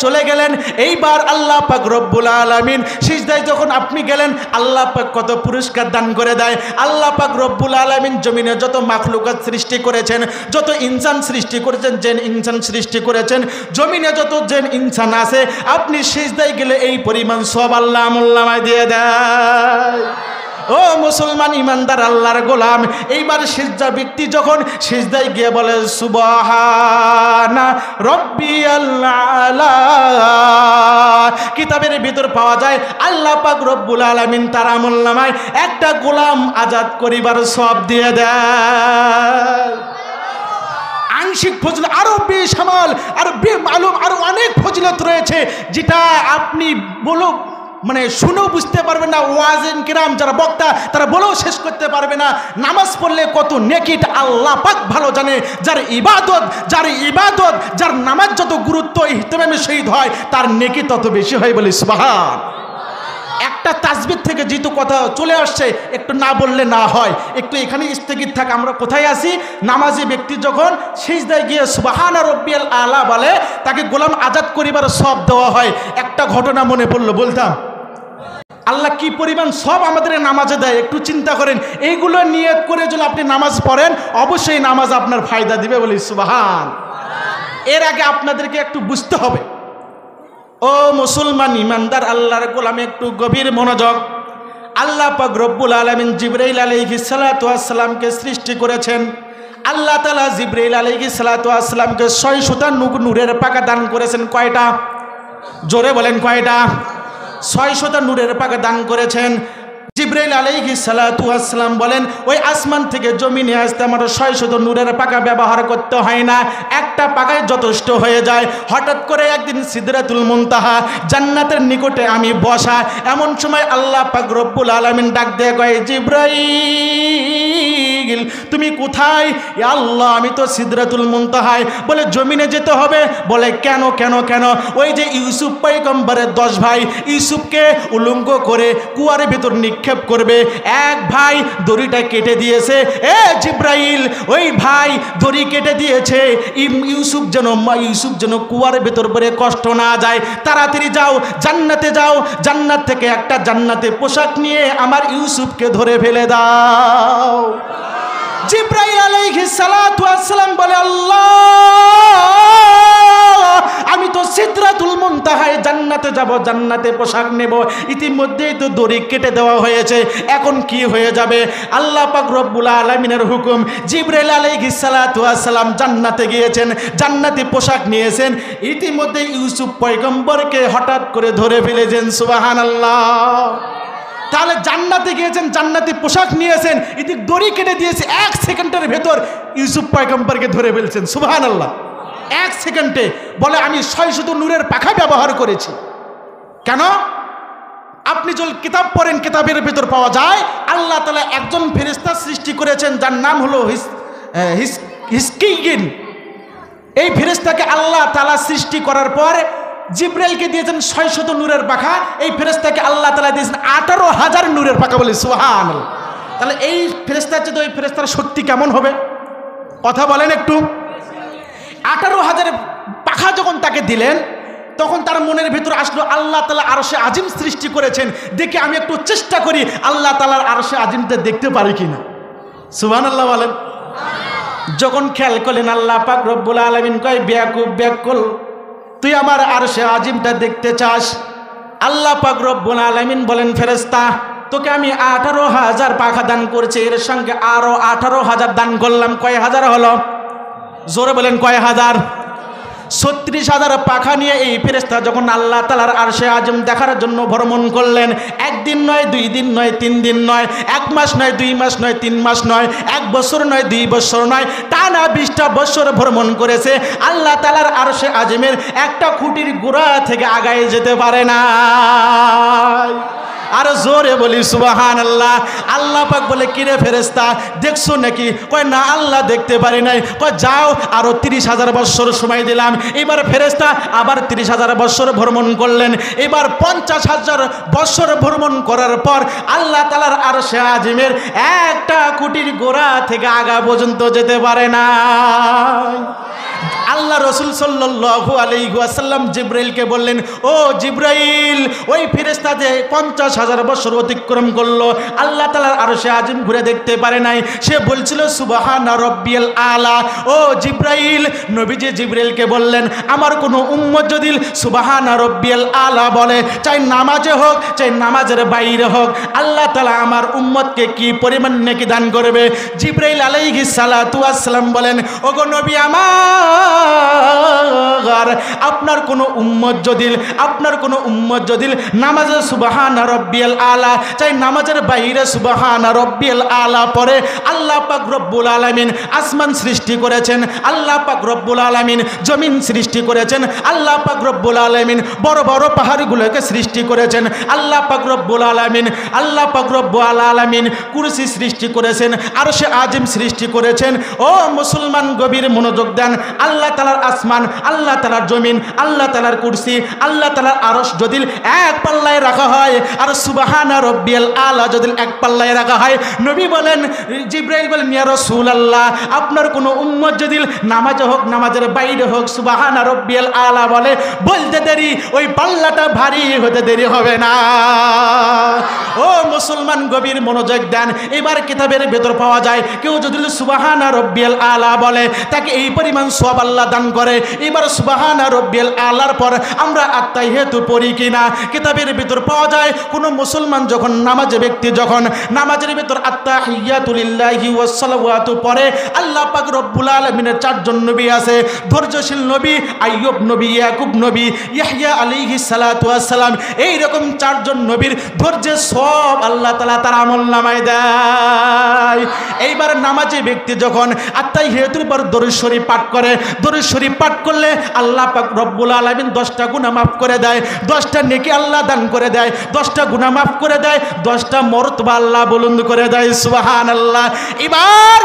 চলে গেলেন, এইবার আল্লাহ পাক রব্বুল আলামিন সিজদায় যখন আপনি গেলেন, আল্লাহ পাক কত পুরস্কার দান করে দেয়। আল্লাহ পাক রব্বুল আলামিন জমিনে যত মাখলুকাত সৃষ্টি করেছেন, যত ইনসান সৃষ্টি করেছেন, জিন ইনসান সৃষ্টি করেছেন, জমিনে যত জিন ইনসান আছে, আপনি সিজদায় গেলে এই পরিমাণ সব আল্লাহ আমলনামায় দিয়ে দেয়। ও মুসলমান ইমানদার আল্লাহর গোলাম, এইবার সিজদা ব্যক্তি যখন সিজদায় গিয়ে বলে সুবহানা রাব্বিয়াল আলা, কিতাবের ভিতর পাওয়া যায় আল্লাহ পাক রব্বুল আলামিন তার আমলনামায় একটা গোলাম আজাদ করিবার সব দিয়ে দেয়। আংশিক ফজিলত আরো বেশামাল, আরো বেমালুম, আরো অনেক ফজিলত রয়েছে, যেটা আপনি বলো মানে শুনেও বুঝতে পারবে না। ওয়াজিন কিরাম যারা বক্তা তারা বলেও শেষ করতে পারবে না। নামাজ পড়লে কত নেকি আল্লাহ পাক ভালো জানে। যার ইবাদত যার নামাজ যত গুরুত্ব ইহতিমামের সহিত হয়, তার নেকি তত বেশি হয়। বলে সুবহান। একটা একটা তাসবিহ থেকে যেহেতু কথা চলে আসছে, একটু না বললে না হয়, একটু এখানে স্থগিত থাক। আমরা কোথায় আসি? নামাজি ব্যক্তি যখন সিজদায় গিয়ে সুবহানা রাব্বিয়াল আলা বলে, তাকে গোলাম আজাদ করিবার সব দেওয়া হয়। একটা ঘটনা মনে পড়লো, বলতাম। আল্লাহ কি পরিমাণ সব আমাদের নামাজে দেয়, একটু চিন্তা করেন। এইগুলো নিয়ত করে যদি আপনি নামাজ পড়েন, অবশ্যই নামাজ আপনার ফায়দা দিবে, বলি সুবহান। এর আগে আপনাদেরকে একটু বুঝতে হবে, ও মুসলমান ইমানদার আল্লাহর গোলামে, একটু গভীর মনোযোগ। আল্লাহ পাক রব্বুল আলামিন জিবরাইল আলাইহিস সালাতু ওয়াস সালামকে সৃষ্টি করেছেন। আল্লাহ তাআলা জিবরাইল আলাইহিস সালাতু ওয়াস সালামকে 600টা নূরের পাখা দান করেছেন। কয়টা? জোরে বলেন কয়টা? 600টা নূরের পাখা দান করেছেন। জিবরাইল আলাইহিস সালাতু ওয়াস সালাম বলেন, ওই আসমান থেকে জমিনে আসতে আমার 600 নূরের পাখা ব্যবহার করতে হয় না, একটা পাখায় যথেষ্ট হয়ে যায়। হঠাৎ করে একদিন সিদরাতুল মুনতাহা জান্নাতের নিকটে আমি বসা, এমন সময় আল্লাহ পাক রব্বুল আলামিন ডাক দিয়ে কয়, জিবরাইল তুমি কোথায়? ইয়া আল্লাহ আমি তো সিদরাতুল মুনতাহায়। বলে জমিনে যেতে হবে। বলে কেন কেন কেন? ওই যে ইউসুফ পয়গম্বরের 10 ভাই, ইউসুফকে উলঙ্গ করে কুয়ার ভেতর নিক্ষেপ করবে, এক ভাই দড়িটা কেটে দিয়েছে। এ জিবরাইল, ওই ভাই দড়ি কেটে দিয়েছে, ইউসুফ যেন কুয়ার ভেতর পড়ে কষ্ট না যায়। তাড়াতাড়ি যাও, জান্নাতে যাও, জান্নাত থেকে একটা জান্নাতে পোশাক নিয়ে আমার ইউসুফকে ধরে ফেলে দাও। জিবরাইল আলাইহিস সালাতু ওয়াস সালাম বলে, আল্লাহ আমি তো সিদরাতুল মুনতাহায় জান্নাতে যাব, জান্নাতে পোশাক নেব, ইতিমধ্যেই তো দড়ি কেটে দেওয়া হয়েছে, এখন কি হয়ে যাবে? আল্লাহ পাক রব্বুল আলামিনের হুকুম, জিবরাইল আলাইহিস সালাতু ওয়াস সালাম জান্নাতে গিয়েছেন, জান্নাতি পোশাক নিয়েছেন, ইতিমধ্যে ইউসুফ পয়গম্বরকে হঠাৎ করে ধরে ফেলেছেন। সুবহানাল্লাহ। তাহলে জান্নাতে গিয়েছেন, জান্নাতি পোশাক নিয়েছেন, এদিক দড়ি কেটে দিয়েছে, 1 সেকেন্ডের ভেতর ইউসুফ পয়গম্বরকে ধরে ফেলছেন। সুবহানাল্লাহ। 1 সেকেন্ডে। বলে আমি 600 নূরের পাখা ব্যবহার করেছি। কেন? আপনি যদি কিতাব পড়েন, কিতাবের ভেতর পাওয়া যায় আল্লাহ তাআলা একজন ফেরেশতা সৃষ্টি করেছেন, যার নাম হলো হিসকিয়িন। এই ফেরেশতাকে আল্লাহ তাআলা সৃষ্টি করার পর জিবরাইলকে দিয়েছেন 600 নূরের পাখা, এই ফেরেশতাকে আল্লাহ তাআলা দিয়েছেন 18,000 নূরের পাখা। বলি সুবহানাল্লাহ। তাহলে এই ফেরেশতার চেয়ে ওই ফেরেশতার শক্তি কেমন হবে? কথা বলেন একটু। 18,000 পাখা যখন তাকে দিলেন, তখন তার মনের ভিতর আসলো আল্লাহ তাআলা আরশে আজিম সৃষ্টি করেছেন, দেখে আমি একটু চেষ্টা করি আল্লাহ তাআলার আরশে আজিমটা দেখতে পারি কিনা। সুবহানাল্লাহ বলেন। যখন খেয়াল করলেন, আল্লাহ পাক রব্বুল আলামিন কয়, বেয়াকুল তুই আমার আরশে আজিমটা দেখতে চাস? আল্লাহ পাক রব্বুল আলামিন বলেন, ফেরেশতা তোকে আমি 18,000 পাখা দান করছি, এর সঙ্গে আরো 18,000 দান করলাম। কয় হাজার হলো? জোরে বলেন কয় হাজার? 36,000 পাখা নিয়ে এই ফেরেশতা যখন আল্লাহ তাআলার আরশে আজম দেখার জন্য ভ্রমণ করলেন, একদিন নয়, 2 দিন নয়, 3 দিন নয়, 1 মাস নয়, 2 মাস নয়, 3 মাস নয়, 1 বছর নয়, 2 বছর নয়, টানা 20টা বছর ভ্রমণ করেছে। আল্লাহ তাআলার আরশে আজমের একটা খুঁটির গোড়া থেকে আগায় যেতে পারে না। আর জোরে বলি সুবহানাল্লাহ। আল্লাহ পাক বলে, কিরে ফেরেশতা দেখছো নাকি? কয় না আল্লাহ দেখতে পারি নাই। কয় যাও, আরো 30,000 বছর সময় দিলাম। এবার ফেরেশতা আবার 30,000 বছর ভ্রমণ করলেন। এবার 50,000 বছর ভ্রমণ করার পর আল্লাহ তাআলার আরশে আজিমের একটা কুটির গোড়া থেকে আগা পর্যন্ত যেতে পারে না। আল্লাহ রসুল সাল্লাল্লাহু আলাইহি ওয়াসাল্লাম জিবরাইলকে বললেন, ও জিবরাইল, ওই ফেরেশতা যে 50,000 বছর অতিক্রম করলো, আল্লাহ তাআলার আরশে আজিম ঘুরে দেখতে পারে নাই, সে বলছিল সুবহানা রাব্বিয়াল আলা। ও জিবরাইল, নবীজি জিবরাইলকে বললেন, আমার কোনো উম্মত যদি সুবহানা রাব্বিয়াল আলা বলে, চাই নামাজে হোক, চাই নামাজের বাইরে হোক, আল্লাহ তাআলা আমার উম্মতকে কি পরিমাণ নেকি দান করবে? জিবরাইল আলাইহিস সালাতু ওয়াস সালাম বলেন, ওগো নবী আমার, আপনার কোনো উম্মত যদি নামাজে সুবহানা রাব্বিয়াল আলা, চাই নামাজের বাইরে সুবহানা রাব্বিয়াল আলা পড়ে, আল্লাহ পাক রব্বুল আলামিন আসমান সৃষ্টি করেছেন, আল্লাহ পাক রব্বুল আলামিন জমিন সৃষ্টি করেছেন, আল্লাহ পাক রব্বুল আলামিন বড় বড় পাহাড়গুলোকে সৃষ্টি করেছেন, আল্লাহ পাক রব্বুল আলামিন কুরসি সৃষ্টি করেছেন, আরশে আজিম সৃষ্টি করেছেন। ও মুসলমান, গভীর মনোযোগ দেন। আল্লাহ তাআলার আসমান, আল্লাহ তাআলার জমিন, আল্লাহ তাআলার কুরসি, আল্লাহ তাআলার আরশ যদি এক পাল্লায় রাখা হয়, পাল্লায় আর সুবহানা রব্বিয়াল আলা যদি এক পাল্লায় রাখা হয়, নবী বলেন, জিবরাইল বলেন, ইয়া রাসূলুল্লাহ, আপনার কোনো উম্মত যদি নামাজে হোক নামাজের বাইরে হোক সুবহানা রব্বিয়াল আলা বলে, বলতে দেরি ওই পাল্লাটা ভারী হতে দেরি হবে না। ও মুসলমান, গভীর মনোযোগ দেন। এবার কিতাবের ভেতর পাওয়া যায় কেউ যদি সুবহানা রব্বিয়াল আলা বলে তাকে এই পরিমাণ সওয়াব আল্লাহ দান করে। এবার সুবহানা রব্বিয়াল আলার পর আমরা আত্তাহিয়াতু পড়ি কিনা? কিতাবের ভিতর পাওয়া যায় কোন মুসলমান যখন নামাজে ব্যক্তি যখন নামাজের ভিতর আত্তাহিয়াতু লিল্লাহি ওয়াস সালাওয়াতু পড়ে, আল্লাহ পাক রব্বুল আলামিনের চারজন নবী আছে, ধৈর্যশীল নবী, আইয়ুব নবী, ইয়াকুব নবী, ইয়াহইয়া আলাইহিস সালাতু ওয়াস সালাম, এই রকম চারজন নবীর ধৈর্যের সব আল্লাহ তাআলা তার আমলনামায় দেয়। এইবার নামাজে ব্যক্তি যখন আত্তাহিয়াতুর পর দরুদ শরীফ পাঠ করে, দরুদ শরীফ পাঠ করলে আল্লাহ পাক রব্বুল আলামিন 10টা গুনাহ মাফ করে দেয়, 10টা নেকি আল্লাহ দান করে দেয়, 10টা গুনাহ মাফ করে দেয়, 10টা মর্তবা আল্লাহ বুলন্দ করে দেয়। সুবহানাল্লাহ। এবার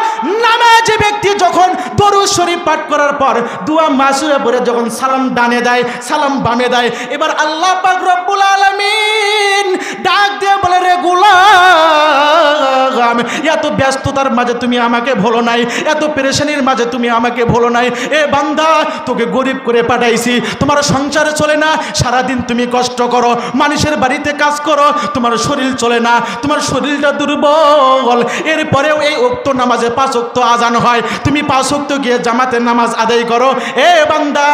নামাজে ব্যক্তি যখন দরুদ শরীফ পাঠ করার পর দোয়া মাসুরা পড়ে যখন সালাম ডানে দেয়, সালাম বামে দেয়, এবার আল্লাহ পাক রব্বুল আলামিন ডাক দিয়ে বলে, রে গোলাম, এত ব্যস্ততার মাঝে তুমি আমাকে ভুলো নাই, এত পেরেশানির মাঝে তুমি আমাকে ভুলো নাই। এ বান্দা, তোকে গরিব করে পাঠাইছি, তোমার সংসারে চলে না, সারাদিন তুমি কষ্ট করো, মানুষের বাড়িতে কাজ করো, তোমার শরীর চলে না, তোমার শরীরটা দুর্বল, এরপরেও এই ওক্ত নামাজে 5 ওক্ত আজান হয়, তুমি 5 ওক্ত গিয়ে জামাতে নামাজ আদায় করো। এ বান্দা,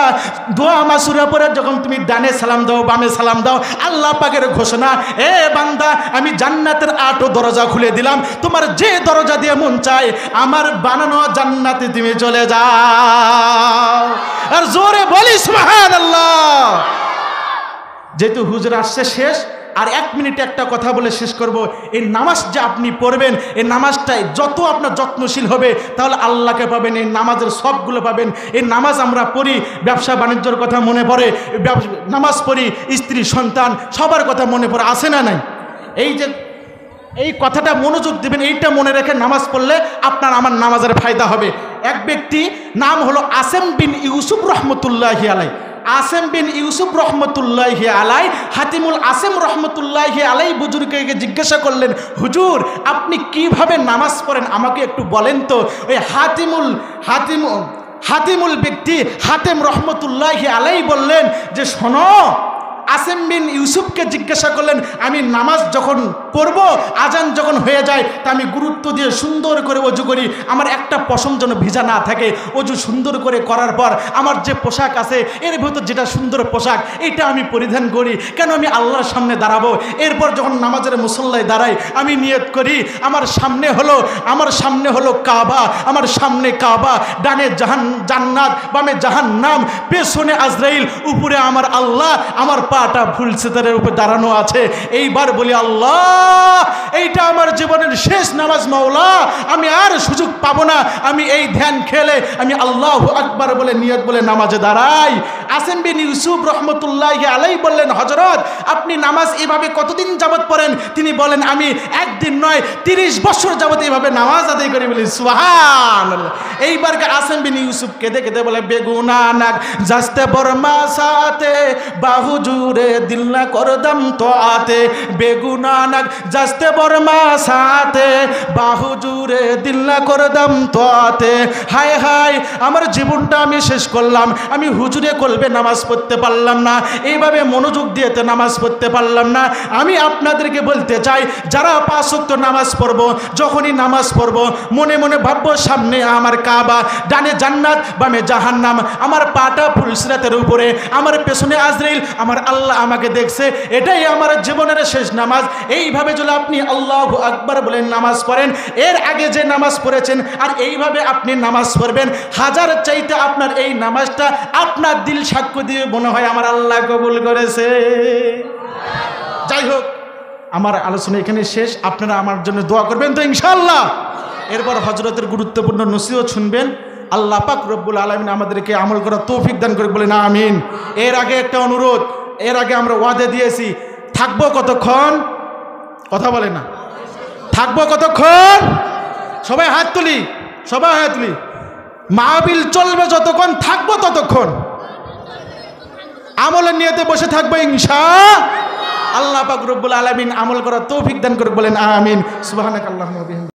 দোয়া মাসুরা পরে যখন তুমি ডানে সালাম দাও বামে সালাম দাও, আল্লাহ পাকের ঘোষণা, এ বান্দা, আমি জান্নাতের 8 দরজা খুলে দিলাম, তোমার যে দরজা দিয়ে মন চায় আমার বানানো জান্নাতে তুমি চলে যাও। আর জোরে বলি সুবহানাল্লাহ। যেহেতু হুজুর আসছে শেষ, আর 1 মিনিটে একটা কথা বলে শেষ করব। এই নামাজ যে আপনি পড়বেন, এই নামাজটাই যত আপনার যত্নশীল হবে তাহলে আল্লাহকে পাবেন, এই নামাজের সবগুলো পাবেন। এই নামাজ আমরা পড়ি, ব্যবসা বাণিজ্যের কথা মনে পড়ে, নামাজ পড়ি, স্ত্রী সন্তান সবার কথা মনে পড়ে, আসে না নাই? এই যে এই কথাটা মনোযোগ দেবেন, এইটা মনে রেখে নামাজ পড়লে আপনার আমার নামাজের ফায়দা হবে। এক ব্যক্তি নাম হলো আসেম বিন ইউসুফ রহমতুল্লাহি আলাই। আসেম বিন ইউসুফ রহমতুল্লাহি আলাই হাতিমুল আসেম রহমতুল্লাহি আলাই বুজুর্গকে জিজ্ঞাসা করলেন, হুজুর, আপনি কিভাবে নামাজ পড়েন আমাকে একটু বলেন তো। ওই হাতিমুল ব্যক্তি হাতেম রহমতুল্লাহি আলাই বললেন যে, শোনো, আসেম বিন ইউসুফকে জিজ্ঞাসা করলেন, আমি নামাজ যখন পড়ব, আজান যখন হয়ে যায় তা আমি গুরুত্ব দিয়ে সুন্দর করে অজু করি, আমার একটা পশম যেন ভিজা না থাকে। অজু সুন্দর করে করার পর আমার যে পোশাক আছে এর ভেতর যেটা সুন্দর পোশাক এটা আমি পরিধান করি, কেন আমি আল্লাহর সামনে দাঁড়াবো। এরপর যখন নামাজের মুসল্লায় দাঁড়াই আমি নিয়ত করি আমার সামনে হলো কাবা, আমার সামনে কাবা, ডানে জান্নাত, বামে জাহান্নাম, পেছনে আজরাইল, উপরে আমার আল্লাহ, আমার পাটা ফুল সিতারের উপর দাঁড়ানো আছে। এইবার বলি, আল্লাহ, এইটা আমার জীবনের শেষ নামাজ, মাওলা, আমি আর সুযোগ পাবো না। আমি এই ধ্যান খেলে আমি আল্লাহু আকবার বলে নিয়ত বলে নামাজে দাঁড়াই। আসেম বিন ইউসুফ রহমতুল্লাহি আলাই বললেন, হযরত, আপনি নামাজ এভাবে কতদিন যাবত পড়েন? তিনি বলেন, আমি একদিন নয় 30 বছর যাবত এইভাবে নামাজ আদায় করি। বলি সুবহানাল্লাহ। এইবার আসেম বিন ইউসুফ কেঁদে কেঁদে বলে, বেগুনা নাক জাস্তে বর্মা সাথে বাহু জুড়ে দিল না করদম তো আতে, বেগুনা নাক জাস্তে বর্মা সাথে বাহু জুড়ে দিল না করদম তো আতে। হায় হায়, আমার জীবনটা আমি শেষ করলাম, আমি হুজুরে কলবে নামাজ পড়তে পারলাম না, এইভাবে মনোযোগ দিয়ে তো নামাজ পড়তে পারলাম না। আমি আপনাদেরকে বলতে চাই, যারা 5 ওয়াক্ত নামাজ পড়বো, যখনই নামাজ পড়বো মনে মনে ভাববো সামনে আমার কাবা, ডানে জান্নাত, বামে জাহান্নাম, আমার পাটা ফুলসিরাতের উপরে, আমার পেছনে আজরাইল, আমার আল্লাহ আমাকে দেখছে, এটাই আমার জীবনের শেষ নামাজ। এইভাবে যদি আপনি আল্লাহু আকবার বলেন নামাজ পড়েন, এর আগে যে নামাজ পড়েছেন আর এইভাবে আপনি নামাজ পড়বেন, হাজার চাইতে আপনার এই নামাজটা আপনার দিল সাক্ষ্য দিয়ে মনে হয় আমার আল্লাহ কবুল করেছে। যাই হোক, আমার আলোচনা এখানে শেষ। আপনারা আমার জন্য দোয়া করবেন তো ইনশাআল্লাহ। এরপর হযরতের গুরুত্বপূর্ণ নসিহত শুনবেন। আল্লাহ পাক রব্বুল আলামিন আমাদেরকে আমল করার তৌফিক দান করে, বলেন আমিন। এর আগে একটা অনুরোধ, এর আগে আমরা ওয়াদা দিয়েছি, থাকবো কতক্ষণ? কথা বলে না, থাকবো কতক্ষণ? সবাই হাত তুলি, সবাই হাত তুলি। মাহফিল চলবে যতক্ষণ, থাকবো ততক্ষণ। আমলের নিয়তে বসে থাকবো ইনশাআল্লাহ। আল্লাহ পাক রব্বুল আলামিন আমল করার তৌফিক দান করে বলেন আমিন। সুবহানাকাল্লাহুম্মা ওয়া বিহামদিকা।